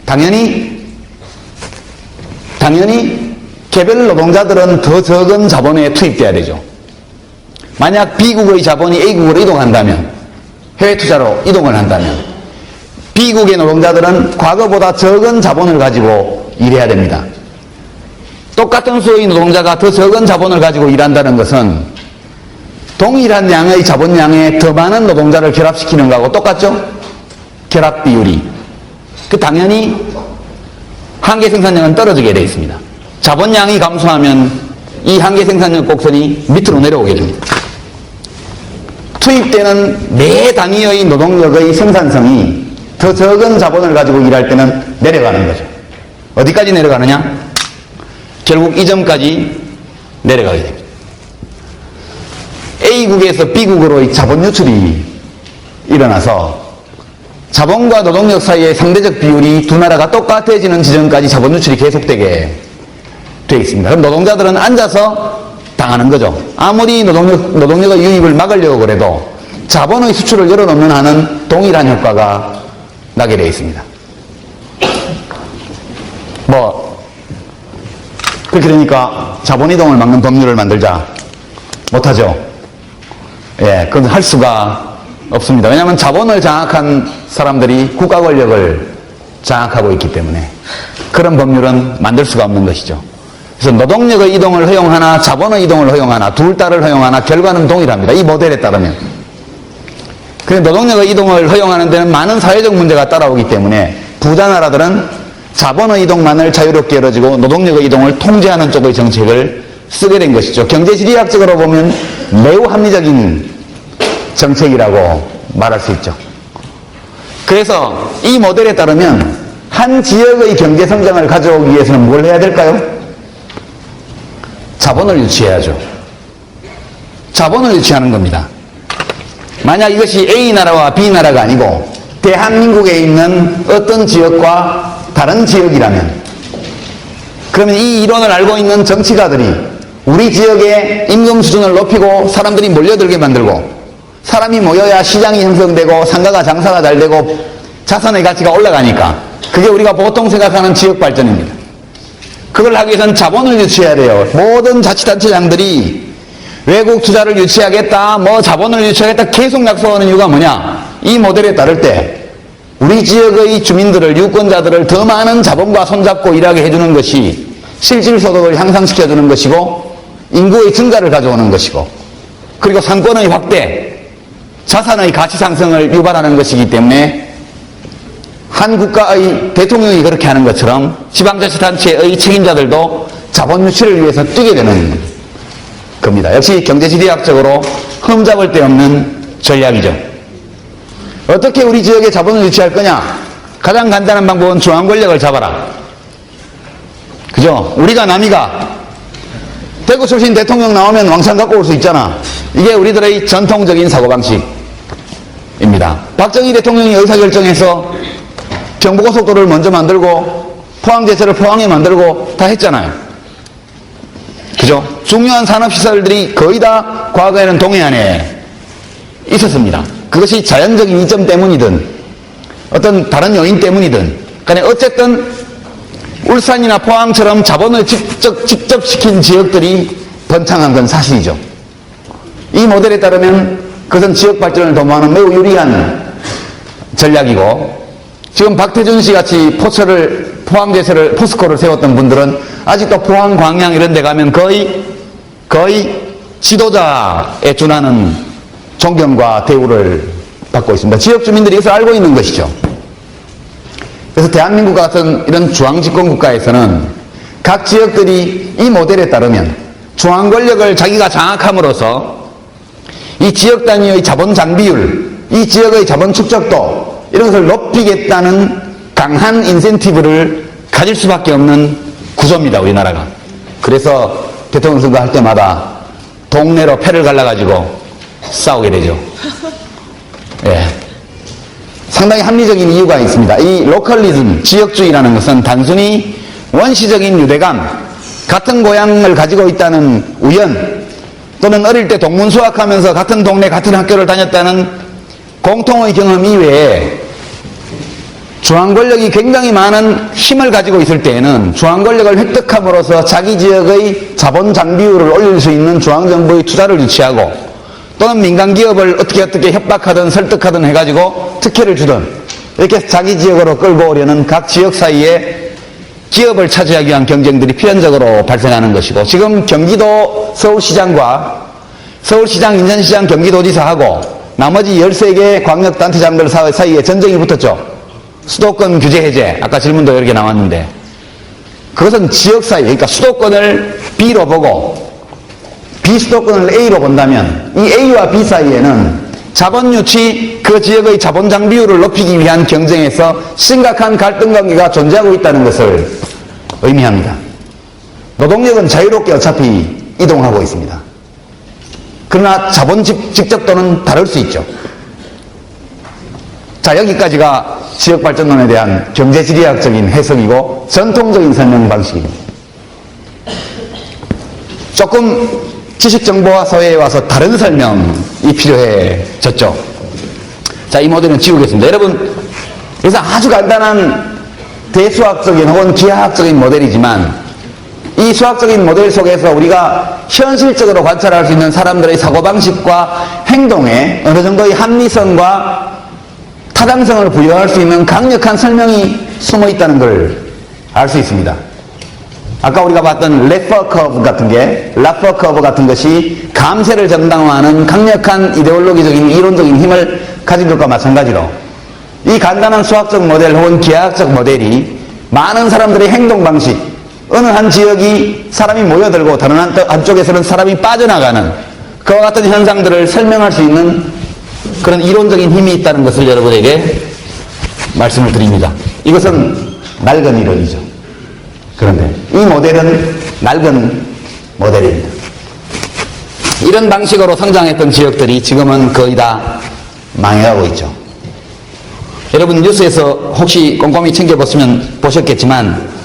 당연히 개별 노동자들은 더 적은 자본에 투입돼야 되죠. 만약 B국의 자본이 A국으로 이동한다면, 해외 투자로 이동을 한다면 B국의 노동자들은 과거보다 적은 자본을 가지고 일해야 됩니다. 똑같은 수의 노동자가 더 적은 자본을 가지고 일한다는 것은 동일한 양의 자본량에 더 많은 노동자를 결합시키는 거하고 똑같죠? 결합 비율이. 당연히 한계 생산량은 떨어지게 되어 있습니다. 자본량이 감소하면 이 한계 생산력 곡선이 밑으로 내려오게 됩니다. 투입되는 매 단위의 노동력의 생산성이 더 적은 자본을 가지고 일할 때는 내려가는 거죠. 어디까지 내려가느냐? 결국 이 점까지 내려가게 됩니다. A국에서 B국으로의 자본 유출이 일어나서 자본과 노동력 사이의 상대적 비율이 두 나라가 똑같아지는 지점까지 자본 유출이 계속되게 되어 있습니다. 그럼 노동자들은 앉아서 당하는 거죠. 아무리 노동력의 유입을 막으려고 그래도 자본의 수출을 열어놓는 한은 동일한 효과가 나게 되어 있습니다. 그렇게 되니까 자본 이동을 막는 법률을 만들자. 못하죠. 예, 그건 할 수가 없습니다. 왜냐하면 자본을 장악한 사람들이 국가 권력을 장악하고 있기 때문에 그런 법률은 만들 수가 없는 것이죠. 그래서 노동력의 이동을 허용하나 자본의 이동을 허용하나 둘 다를 허용하나 결과는 동일합니다. 이 모델에 따르면. 그런데 노동력의 이동을 허용하는 데는 많은 사회적 문제가 따라오기 때문에 부자 나라들은 자본의 이동만을 자유롭게 열어주고 노동력의 이동을 통제하는 쪽의 정책을 쓰게 된 것이죠. 경제지리학적으로 보면 매우 합리적인 정책이라고 말할 수 있죠. 그래서 이 모델에 따르면 한 지역의 경제 성장을 가져오기 위해서는 뭘 해야 될까요? 자본을 유치해야죠. 자본을 유치하는 겁니다. 만약 이것이 A나라와 B나라가 아니고 대한민국에 있는 어떤 지역과 다른 지역이라면 그러면 이 이론을 알고 있는 정치가들이 우리 지역의 임금 수준을 높이고 사람들이 몰려들게 만들고 사람이 모여야 시장이 형성되고 상가가 장사가 잘 되고 자산의 가치가 올라가니까 그게 우리가 보통 생각하는 지역 발전입니다. 그걸 하기 위해서는 자본을 유치해야 돼요. 모든 자치단체장들이 외국 투자를 유치하겠다, 자본을 유치하겠다 계속 약속하는 이유가 뭐냐? 이 모델에 따를 때 우리 지역의 주민들을, 유권자들을 더 많은 자본과 손잡고 일하게 해주는 것이 실질소득을 향상시켜주는 것이고 인구의 증가를 가져오는 것이고 그리고 상권의 확대, 자산의 가치 상승을 유발하는 것이기 때문에 한 국가의 대통령이 그렇게 하는 것처럼 지방자치단체의 책임자들도 자본 유치를 위해서 뛰게 되는 겁니다. 역시 경제지리학적으로 흠잡을 데 없는 전략이죠. 어떻게 우리 지역에 자본을 유치할 거냐? 가장 간단한 방법은 중앙 권력을 잡아라. 그죠? 우리가 남이가 대구 출신 대통령 나오면 왕창 갖고 올 수 있잖아. 이게 우리들의 전통적인 사고방식입니다. 박정희 대통령이 의사결정해서 경부고속도로를 먼저 만들고 포항제철을 포항에 만들고 다 했잖아요. 그죠? 중요한 산업시설들이 거의 다 과거에는 동해안에 있었습니다. 그것이 자연적인 이점 때문이든 어떤 다른 요인 때문이든 간에 어쨌든 울산이나 포항처럼 자본을 직접 시킨 지역들이 번창한 건 사실이죠. 이 모델에 따르면 그것은 지역 발전을 도모하는 매우 유리한 전략이고 지금 박태준 씨 같이 포항제철을 포스코를 세웠던 분들은 아직도 포항, 광양 이런 데 가면 거의 지도자에 준하는 존경과 대우를 받고 있습니다. 지역 주민들이 이것을 알고 있는 것이죠. 그래서 대한민국 같은 이런 중앙집권 국가에서는 각 지역들이 이 모델에 따르면 중앙 권력을 자기가 장악함으로써 이 지역 단위의 자본 장비율, 이 지역의 자본 축적도 이런 것을 높이겠다는 강한 인센티브를 가질 수밖에 없는 구조입니다, 우리나라가. 그래서 대통령 선거할 때마다 동네로 패를 갈라가지고 싸우게 되죠. 예. 상당히 합리적인 이유가 있습니다. 이 로컬리즘, 지역주의라는 것은 단순히 원시적인 유대감, 같은 고향을 가지고 있다는 우연, 또는 어릴 때 동문 수학하면서 같은 동네, 같은 학교를 다녔다는 공통의 경험 이외에 중앙 권력이 굉장히 많은 힘을 가지고 있을 때에는 중앙 권력을 획득함으로써 자기 지역의 자본 장비율을 올릴 수 있는 중앙정부의 투자를 유치하고 또는 민간 기업을 어떻게 협박하든 설득하든 해가지고 특혜를 주든 이렇게 자기 지역으로 끌고 오려는 각 지역 사이에 기업을 차지하기 위한 경쟁들이 필연적으로 발생하는 것이고 지금 경기도 서울시장과 서울시장, 인천시장, 경기도지사하고 나머지 13개 광역단체장들 사이에 전쟁이 붙었죠. 수도권 규제 해제, 아까 질문도 여러 개 나왔는데 그것은 지역 사이, 그러니까 수도권을 B로 보고 비수도권을 A로 본다면 이 A와 B 사이에는 자본 유치, 그 지역의 자본 장비율을 높이기 위한 경쟁에서 심각한 갈등 관계가 존재하고 있다는 것을 의미합니다. 노동력은 자유롭게 어차피 이동하고 있습니다. 그러나 자본 직접도는 다를 수 있죠. 자, 여기까지가 지역발전론에 대한 경제지리학적인 해석이고 전통적인 설명 방식입니다. 조금 지식정보화 사회에 와서 다른 설명이 필요해졌죠. 자, 이 모델은 지우겠습니다. 여러분, 그래서 아주 간단한 대수학적인 혹은 기하학적인 모델이지만 이 수학적인 모델 속에서 우리가 현실적으로 관찰할 수 있는 사람들의 사고방식과 행동에 어느 정도의 합리성과 타당성을 부여할 수 있는 강력한 설명이 숨어 있다는 걸 알 수 있습니다. 아까 우리가 봤던 라퍼 커브 같은 것이 감세를 정당화하는 강력한 이데올로기적인 이론적인 힘을 가진 것과 마찬가지로 이 간단한 수학적 모델 혹은 기하학적 모델이 많은 사람들의 행동 방식, 어느 한 지역이 사람이 모여들고 다른 한쪽에서는 사람이 빠져나가는 그와 같은 현상들을 설명할 수 있는 그런 이론적인 힘이 있다는 것을 여러분에게 말씀을 드립니다. 이것은 낡은 이론이죠. 그런데 이 모델은 낡은 모델입니다. 이런 방식으로 성장했던 지역들이 지금은 거의 다 망해가고 있죠. 여러분 뉴스에서 혹시 꼼꼼히 보셨겠지만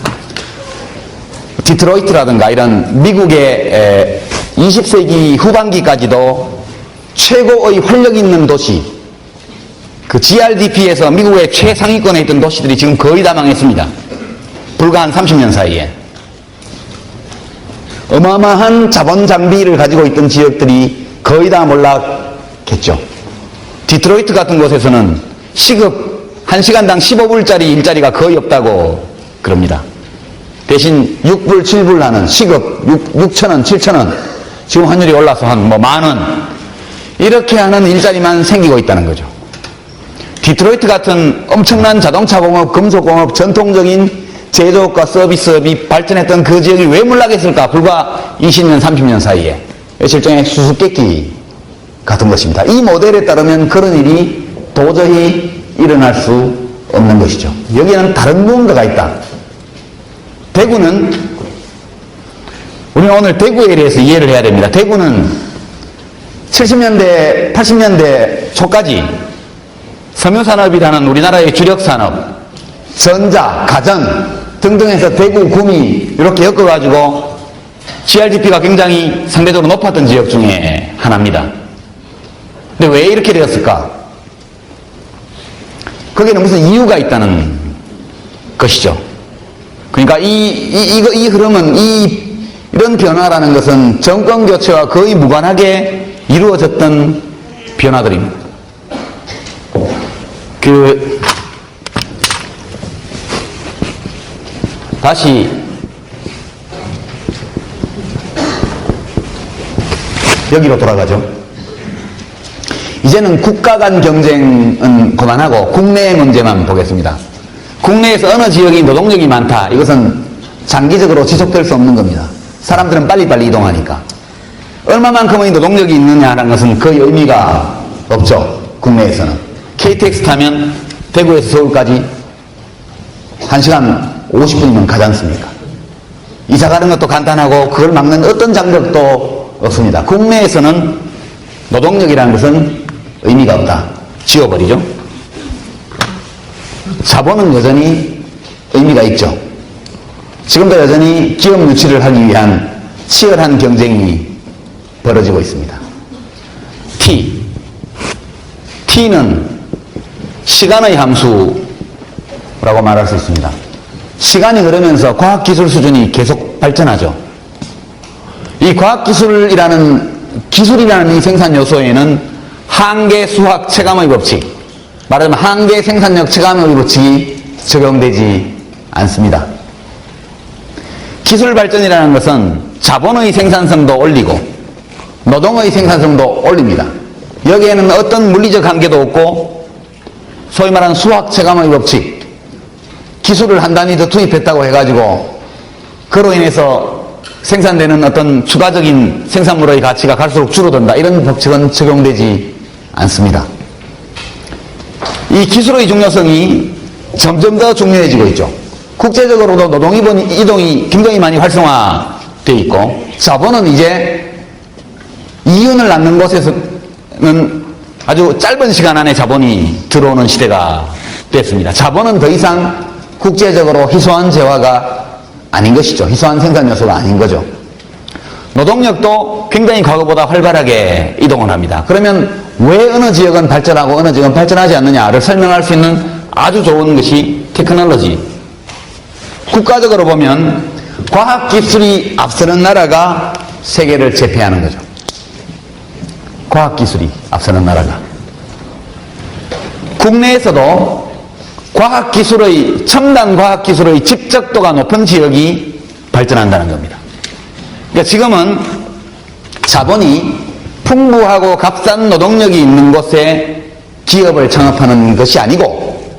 디트로이트라든가 이런 미국의 20세기 후반기까지도 최고의 활력 있는 도시, 그 GRDP에서 미국의 최상위권에 있던 도시들이 지금 거의 다 망했습니다. 불과 한 30년 사이에. 어마어마한 자본 장비를 가지고 있던 지역들이 거의 다 몰락했죠. 디트로이트 같은 곳에서는 시급 1시간당 15불짜리 일자리가 거의 없다고 그럽니다. 대신 6불, 7불 하는 시급 6,000원, 7,000원, 지금 환율이 올라서 한 만원, 이렇게 하는 일자리만 생기고 있다는 거죠. 디트로이트 같은 엄청난 자동차공업, 금속공업, 전통적인 제조업과 서비스업이 발전했던 그 지역이 왜 몰락했을까? 불과 20년, 30년 사이에. 일종의 수수께끼 같은 것입니다. 이 모델에 따르면 그런 일이 도저히 일어날 수 없는 것이죠. 여기에는 다른 무언가가 있다. 대구는, 우리는 오늘 대구에 대해서 이해를 해야 됩니다. 대구는 70년대, 80년대 초까지 섬유산업이라는 우리나라의 주력산업, 전자, 가전 등등에서 대구, 구미 이렇게 엮어가지고 GRDP가 굉장히 상대적으로 높았던 지역 중에 하나입니다. 근데 왜 이렇게 되었을까? 거기에는 무슨 이유가 있다는 것이죠. 그러니까 이 흐름은 이런 변화라는 것은 정권 교체와 거의 무관하게 이루어졌던 변화들입니다. 다시 여기로 돌아가죠. 이제는 국가 간 경쟁은 그만하고 국내의 문제만 보겠습니다. 국내에서 어느 지역이 노동력이 많다. 이것은 장기적으로 지속될 수 없는 겁니다. 사람들은 빨리빨리 이동하니까. 얼마만큼의 노동력이 있느냐는 것은 거의 의미가 없죠. 국내에서는. KTX 타면 대구에서 서울까지 1시간 50분이면 가지 않습니까? 이사 가는 것도 간단하고 그걸 막는 어떤 장벽도 없습니다. 국내에서는 노동력이라는 것은 의미가 없다. 지워버리죠. 자본은 여전히 의미가 있죠. 지금도 여전히 기업 유치를 하기 위한 치열한 경쟁이 벌어지고 있습니다. T는 시간의 함수라고 말할 수 있습니다. 시간이 흐르면서 과학기술 수준이 계속 발전하죠. 이 과학기술이라는 이 생산 요소에는 한계 수학 체감의 법칙, 말하자면 한계 생산력 체감의 법칙이 적용되지 않습니다. 기술 발전이라는 것은 자본의 생산성도 올리고 노동의 생산성도 올립니다. 여기에는 어떤 물리적 한계도 없고 소위 말하는 수학 체감의 법칙, 기술을 한 단위 더 투입했다고 해가지고 그로 인해서 생산되는 어떤 추가적인 생산물의 가치가 갈수록 줄어든다, 이런 법칙은 적용되지 않습니다. 이 기술의 중요성이 점점 더 중요해지고 있죠. 국제적으로도 노동 이동이 굉장히 많이 활성화되어 있고, 자본은 이제 이윤을 낳는 곳에서는 아주 짧은 시간 안에 자본이 들어오는 시대가 됐습니다. 자본은 더 이상 국제적으로 희소한 재화가 아닌 것이죠. 희소한 생산 요소가 아닌 거죠. 노동력도 굉장히 과거보다 활발하게 이동을 합니다. 그러면 왜 어느 지역은 발전하고 어느 지역은 발전하지 않느냐를 설명할 수 있는 아주 좋은 것이 테크놀로지. 국가적으로 보면 과학기술이 앞서는 나라가 세계를 제패하는 거죠. 과학기술이 앞서는 나라가. 국내에서도 과학기술의, 첨단 과학기술의 집적도가 높은 지역이 발전한다는 겁니다. 그러니까 지금은 자본이 풍부하고 값싼 노동력이 있는 곳에 기업을 창업하는 것이 아니고,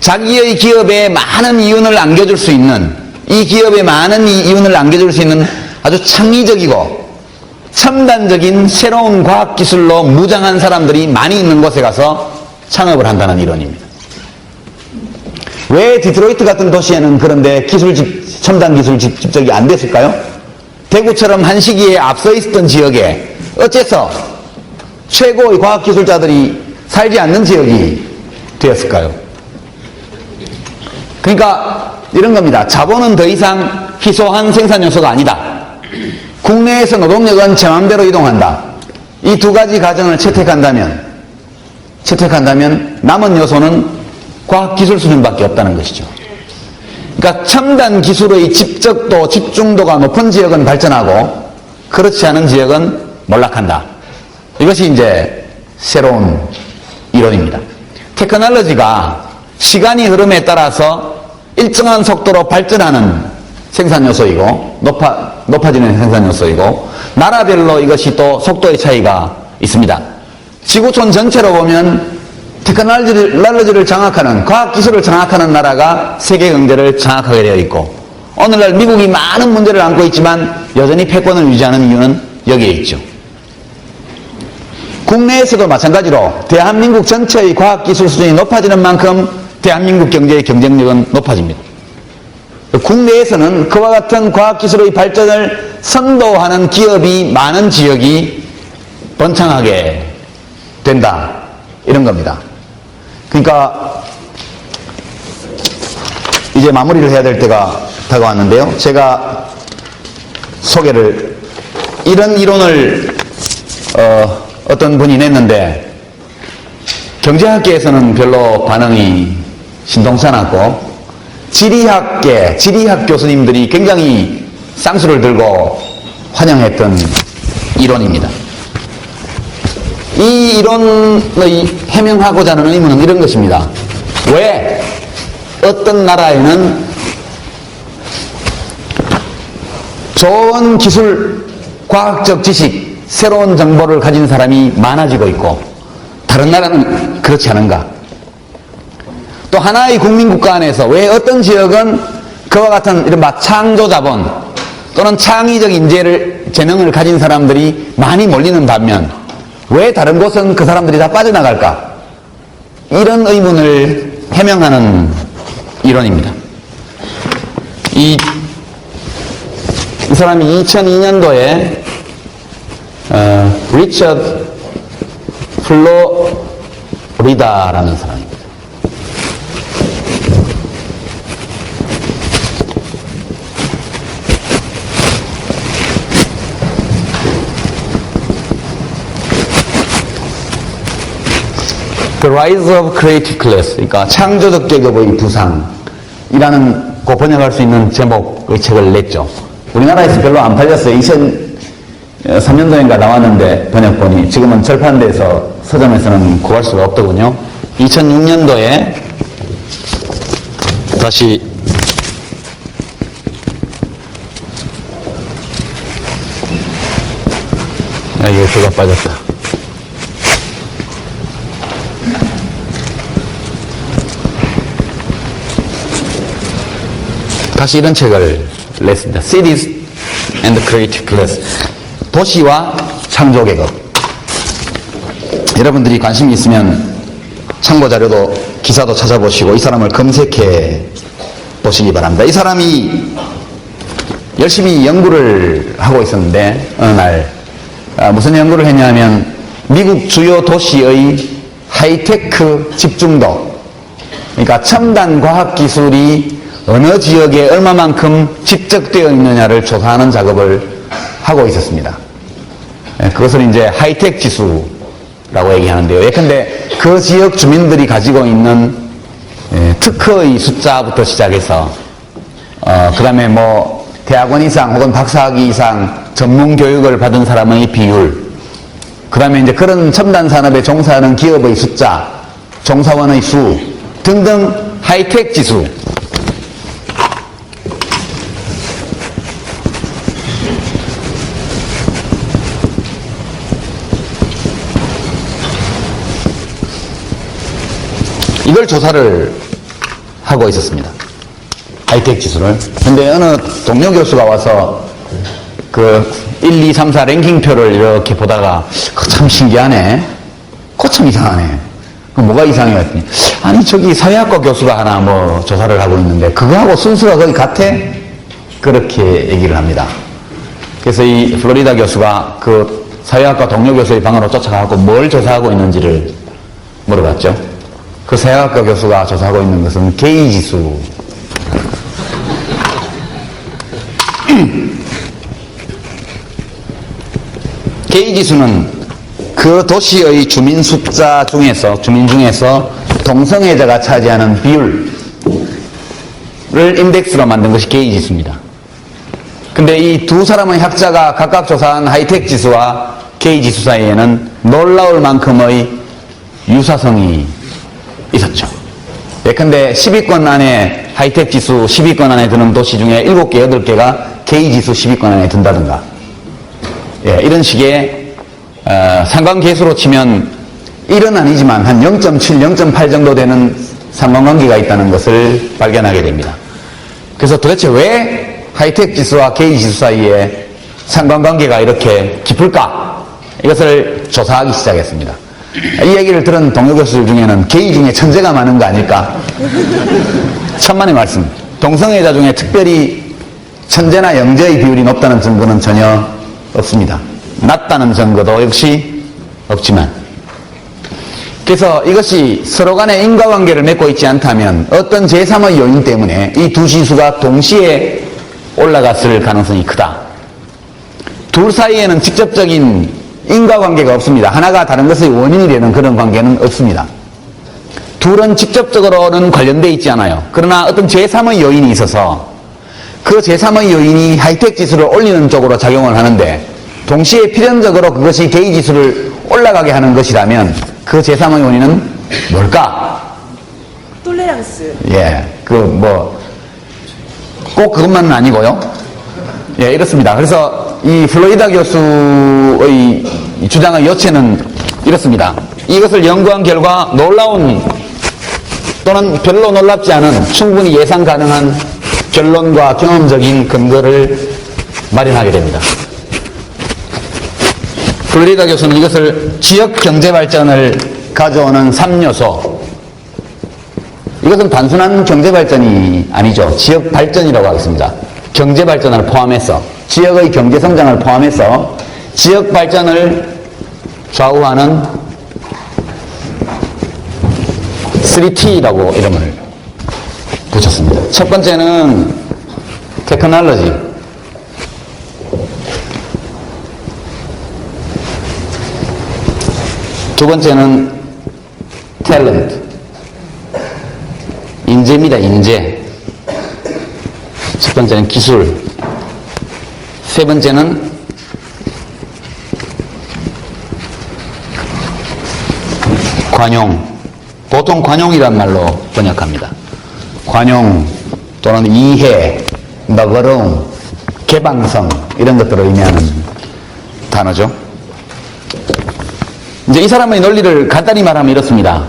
자기의 기업에 많은 이윤을 안겨줄 수 있는, 이 기업에 많은 이윤을 안겨줄 수 있는 아주 창의적이고 첨단적인 새로운 과학기술로 무장한 사람들이 많이 있는 곳에 가서 창업을 한다는 이론입니다. 왜 디트로이트 같은 도시에는 그런데 첨단 기술 집적이 안 됐을까요? 대구처럼 한 시기에 앞서 있었던 지역에 어째서 최고의 과학기술자들이 살지 않는 지역이 되었을까요? 그러니까 이런 겁니다. 자본은 더 이상 희소한 생산 요소가 아니다. 국내에서 노동력은 제 마음대로 이동한다. 이 두 가지 가정을 채택한다면 남은 요소는 과학기술 수준밖에 없다는 것이죠. 그러니까 첨단 기술의 집적도, 집중도가 높은 지역은 발전하고 그렇지 않은 지역은 몰락한다. 이것이 이제 새로운 이론입니다. 테크놀로지가 시간이 흐름에 따라서 일정한 속도로 발전하는 생산 요소이고, 높아지는 생산 요소이고, 나라별로 이것이 또 속도의 차이가 있습니다. 지구촌 전체로 보면 테크놀로지를 장악하는, 과학기술을 장악하는 나라가 세계 경제를 장악하게 되어 있고, 오늘날 미국이 많은 문제를 안고 있지만 여전히 패권을 유지하는 이유는 여기에 있죠. 국내에서도 마찬가지로 대한민국 전체의 과학기술 수준이 높아지는 만큼 대한민국 경제의 경쟁력은 높아집니다. 국내에서는 그와 같은 과학기술의 발전을 선도하는 기업이 많은 지역이 번창하게 된다, 이런 겁니다. 그러니까 이제 마무리를 해야 될 때가 다가왔는데요. 제가 소개를, 이런 이론을 어떤 분이 냈는데 경제학계에서는 별로 반응이 신통치 않았고, 지리학 교수님들이 굉장히 쌍수를 들고 환영했던 이론입니다. 이 이론의 해명하고자 하는 의무는 이런 것입니다. 왜 어떤 나라에는 좋은 기술, 과학적 지식, 새로운 정보를 가진 사람이 많아지고 있고 다른 나라는 그렇지 않은가? 또 하나의 국민국가 안에서 왜 어떤 지역은 그와 같은 이른바 창조자본 또는 창의적 재능을 가진 사람들이 많이 몰리는 반면 왜 다른 곳은 그 사람들이 다 빠져나갈까? 이런 의문을 해명하는 이론입니다. 이 사람이 2002년도에 리처드 플로리다라는 사람입니다. The Rise of Creative Class, 그러니까 창조적 계급의 부상이라는 고 번역할 수 있는 제목의 책을 냈죠. 우리나라에서 별로 안 팔렸어요. 2003년도인가 나왔는데 번역본이 지금은 절판돼서 서점에서는 구할 수가 없더군요. 2006년도에 다시 이게 표가 빠졌다. 다시 이런 책을 냈습니다. Cities and Creative Class. 도시와 창조 계급. 여러분들이 관심이 있으면 참고 자료도 기사도 찾아보시고 이 사람을 검색해 보시기 바랍니다. 이 사람이 열심히 연구를 하고 있었는데 어느 날 무슨 연구를 했냐면 미국 주요 도시의 하이테크 집중도, 그러니까 첨단 과학 기술이 어느 지역에 얼마만큼 집적되어 있느냐를 조사하는 작업을 하고 있었습니다. 그것을 이제 하이텍 지수라고 얘기하는데요. 예컨대 그 지역 주민들이 가지고 있는 특허의 숫자부터 시작해서 그 다음에 뭐 대학원 이상 혹은 박사학위 이상 전문 교육을 받은 사람의 비율, 그 다음에 이제 그런 첨단 산업에 종사하는 기업의 숫자, 종사원의 수 등등 하이텍 지수. 이걸 조사를 하고 있었습니다. 하이텍 지수를. 근데 어느 동료 교수가 와서 그 1, 2, 3, 4 랭킹표를 이렇게 보다가 그거 참 신기하네. 그거 참 이상하네. 그 뭐가 이상해? 했더니 아니 저기 사회학과 교수가 하나 뭐 조사를 하고 있는데 그거하고 순수가 거의 같아? 그렇게 얘기를 합니다. 그래서 이 플로리다 교수가 그 사회학과 동료 교수의 방으로 쫓아가고 뭘 조사하고 있는지를 물어봤죠. 그 사회학과 교수가 조사하고 있는 것은 게이 지수. 게이 지수는 그 도시의 주민 숫자 중에서, 주민 중에서 동성애자가 차지하는 비율을 인덱스로 만든 것이 게이 지수입니다. 근데 이 두 사람의 학자가 각각 조사한 하이텍 지수와 게이 지수 사이에는 놀라울 만큼의 유사성이 있었죠. 예컨대 10위권 안에 하이텍 지수 10위권 안에 드는 도시 중에 7개, 8개가 게이 지수 10위권 안에 든다든가. 예, 이런 식의 상관계수로 치면 1은 아니지만 한 0.7, 0.8 정도 되는 상관관계가 있다는 것을 발견하게 됩니다. 그래서 도대체 왜 하이텍 지수와 게이 지수 사이에 상관관계가 이렇게 깊을까? 이것을 조사하기 시작했습니다. 이 얘기를 들은 동료 교수들 중에는 게이 중에 천재가 많은 거 아닐까? 천만의 말씀. 동성애자 중에 특별히 천재나 영재의 비율이 높다는 증거는 전혀 없습니다. 낮다는 증거도 역시 없지만. 그래서 이것이 서로 간에 인과관계를 맺고 있지 않다면 어떤 제3의 요인 때문에 이 두 지수가 동시에 올라갔을 가능성이 크다. 둘 사이에는 직접적인 인과관계가 없습니다. 하나가 다른 것의 원인이 되는 그런 관계는 없습니다. 둘은 직접적으로는 관련되어 있지 않아요. 그러나 어떤 제3의 요인이 있어서 그 제3의 요인이 하이텍 지수를 올리는 쪽으로 작용을 하는데 동시에 필연적으로 그것이 게이 지수를 올라가게 하는 것이라면 그 제3의 원인은 뭘까? 톨레랑스. 예, 꼭 그것만은 아니고요. 예, 이렇습니다. 그래서 이 플로리다 교수의 주장의 여체는 이렇습니다. 이것을 연구한 결과 놀라운 또는 별로 놀랍지 않은 충분히 예상 가능한 결론과 경험적인 근거를 마련하게 됩니다. 플로리다 교수는 이것을 지역 경제 발전을 가져오는 3요소, 이것은 단순한 경제 발전이 아니죠. 지역 발전이라고 하겠습니다. 경제 발전을 포함해서, 지역의 경제 성장을 포함해서 지역 발전을 좌우하는 3T라고 이름을 붙였습니다. 첫 번째는 테크놀로지, 두 번째는 탤런트, 인재입니다. 인재. 첫 번째는 기술, 세 번째는 관용. 보통 관용이란 말로 번역합니다. 관용 또는 이해, 너그러움, 개방성, 이런 것들을 의미하는 단어죠. 이제 이 사람의 논리를 간단히 말하면 이렇습니다.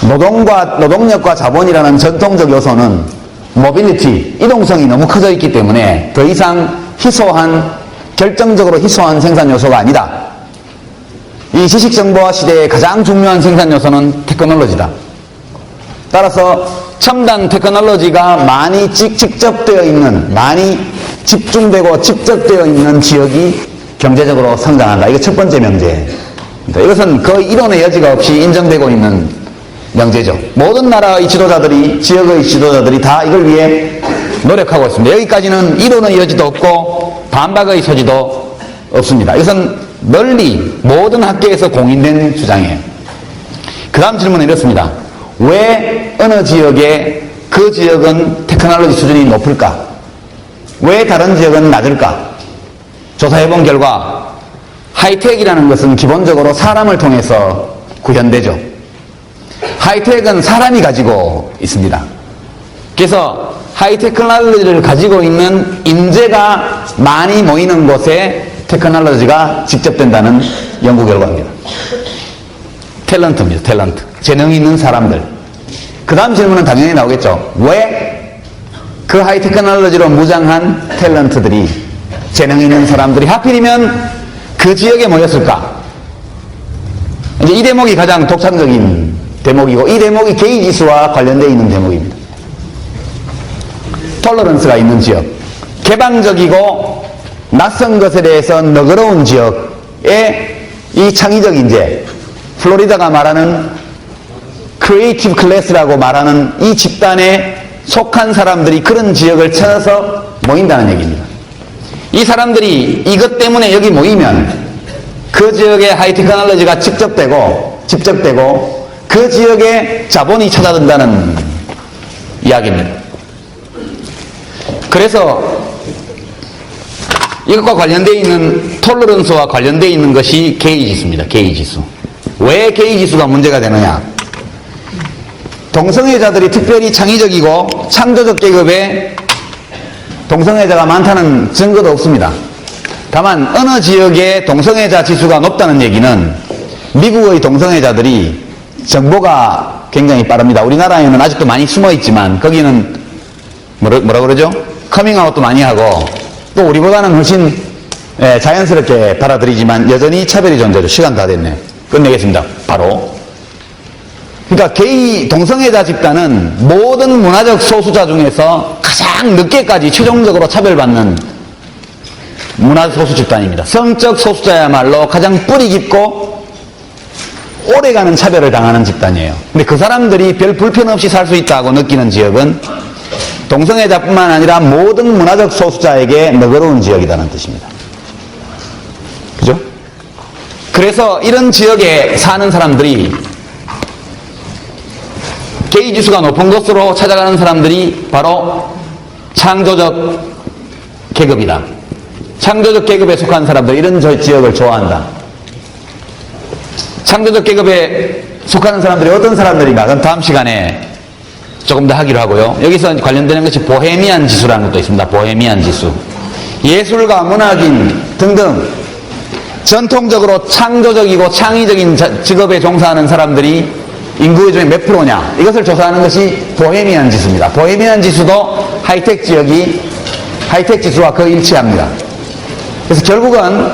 노동력과 자본이라는 전통적 요소는 모빌리티, 이동성이 너무 커져 있기 때문에 더 이상 결정적으로 희소한 생산 요소가 아니다. 이 지식정보화 시대의 가장 중요한 생산 요소는 테크놀로지다. 따라서 첨단 테크놀로지가 많이 집적되어 있는, 많이 집중되고 집적되어 있는 지역이 경제적으로 성장한다. 이게 첫 번째 명제입니다. 이것은 거의 이론의 여지가 없이 인정되고 있는 명제죠. 모든 나라의 지도자들이, 지역의 지도자들이 다 이걸 위해 노력하고 있습니다. 여기까지는 이론의 여지도 없고 반박의 소지도 없습니다. 이것은 널리 모든 학계에서 공인된 주장이에요. 그 다음 질문은 이렇습니다. 왜 어느 지역에 그 지역은 테크놀로지 수준이 높을까? 왜 다른 지역은 낮을까? 조사해본 결과 하이텍이라는 것은 기본적으로 사람을 통해서 구현되죠. 하이텍은 사람이 가지고 있습니다. 그래서 하이테크놀로지를 가지고 있는 인재가 많이 모이는 곳에 테크놀로지가 직접된다는 연구 결과입니다. 탤런트입니다. 탤런트. 재능 있는 사람들. 그 다음 질문은 당연히 나오겠죠. 왜 그 하이테크놀로지로 무장한 탤런트들이, 재능 있는 사람들이 하필이면 그 지역에 모였을까? 이제 이 대목이 가장 독창적인 대목이고, 이 대목이 게이 지수와 관련되어 있는 대목입니다. 톨러런스가 있는 지역, 개방적이고 낯선 것에 대해서 너그러운 지역에 이 창의적 인재, 플로리다가 말하는 크리에이티브 클래스라고 말하는 이 집단에 속한 사람들이 그런 지역을 찾아서 모인다는 얘기입니다. 이 사람들이 이것 때문에 여기 모이면 그 지역의 하이테크놀로지가 집적되고 그 지역에 자본이 찾아든다는 이야기입니다. 그래서 이것과 관련되어 있는 톨러런스와 관련되어 있는 것이 게이 지수입니다. 게이 지수. 왜 게이 지수가 문제가 되느냐? 동성애자들이 특별히 창의적이고 창조적 계급에 동성애자가 많다는 증거도 없습니다. 다만 어느 지역의 동성애자 지수가 높다는 얘기는 미국의 동성애자들이 정보가 굉장히 빠릅니다. 우리나라에는 아직도 많이 숨어 있지만 거기는 뭐라 그러죠? 커밍아웃도 많이 하고 또 우리보다는 훨씬 자연스럽게 받아들이지만 여전히 차별이 존재하죠. 시간 다 됐네. 끝내겠습니다. 바로. 그러니까 게이 동성애자 집단은 모든 문화적 소수자 중에서 가장 늦게까지 최종적으로 차별받는 문화 소수 집단입니다. 성적 소수자야말로 가장 뿌리 깊고 오래가는 차별을 당하는 집단이에요. 근데 그 사람들이 별 불편 없이 살 수 있다고 느끼는 지역은 동성애자뿐만 아니라 모든 문화적 소수자에게 너그러운 지역이라는 뜻입니다. 그죠? 그래서 이런 지역에 사는 사람들이 게이 지수가 높은 곳으로 찾아가는 사람들이 바로 창조적 계급이다. 창조적 계급에 속한 사람들, 이런 지역을 좋아한다. 창조적 계급에 속하는 사람들이 어떤 사람들인가? 그럼 다음 시간에 조금 더 하기로 하고요. 여기서 관련되는 것이 보헤미안 지수라는 것도 있습니다. 보헤미안 지수. 예술가, 문학인 등등 전통적으로 창조적이고 창의적인 직업에 종사하는 사람들이 인구의 중에 몇 프로냐, 이것을 조사하는 것이 보헤미안 지수입니다. 보헤미안 지수도 하이텍 지수와 거의 일치합니다. 그래서 결국은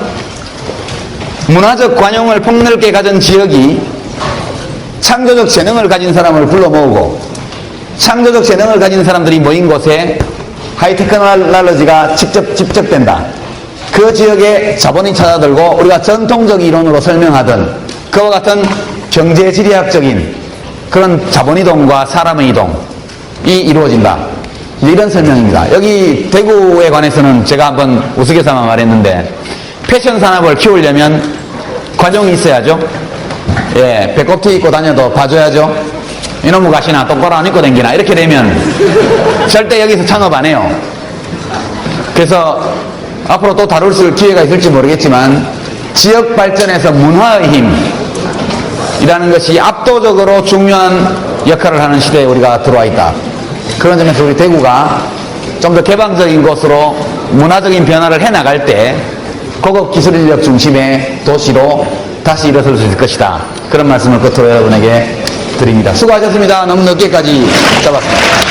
문화적 관용을 폭넓게 가진 지역이 창조적 재능을 가진 사람을 불러 모으고 창조적 재능을 가진 사람들이 모인 곳에 하이테크놀로지가 집적된다. 그 지역에 자본이 찾아들고 우리가 전통적 이론으로 설명하던 그와 같은 경제지리학적인 그런 자본이동과 사람의 이동이 이루어진다. 이런 설명입니다. 여기 대구에 관해서는 제가 한번 우스갯소리만 말했는데 패션 산업을 키우려면 과정이 있어야죠. 예, 배꼽티 입고 다녀도 봐줘야죠. 이놈의 가시나 똑바로 안 입고 다니나 이렇게 되면 절대 여기서 창업 안 해요. 그래서 앞으로 또 다룰 기회가 있을지 모르겠지만 지역 발전에서 문화의 힘이라는 것이 압도적으로 중요한 역할을 하는 시대에 우리가 들어와 있다. 그런 점에서 우리 대구가 좀 더 개방적인 곳으로 문화적인 변화를 해나갈 때 고급 기술 인력 중심의 도시로 다시 일어설 수 있을 것이다. 그런 말씀을 끝으로 여러분에게 드립니다. 수고하셨습니다. 너무 늦게까지 잡았습니다.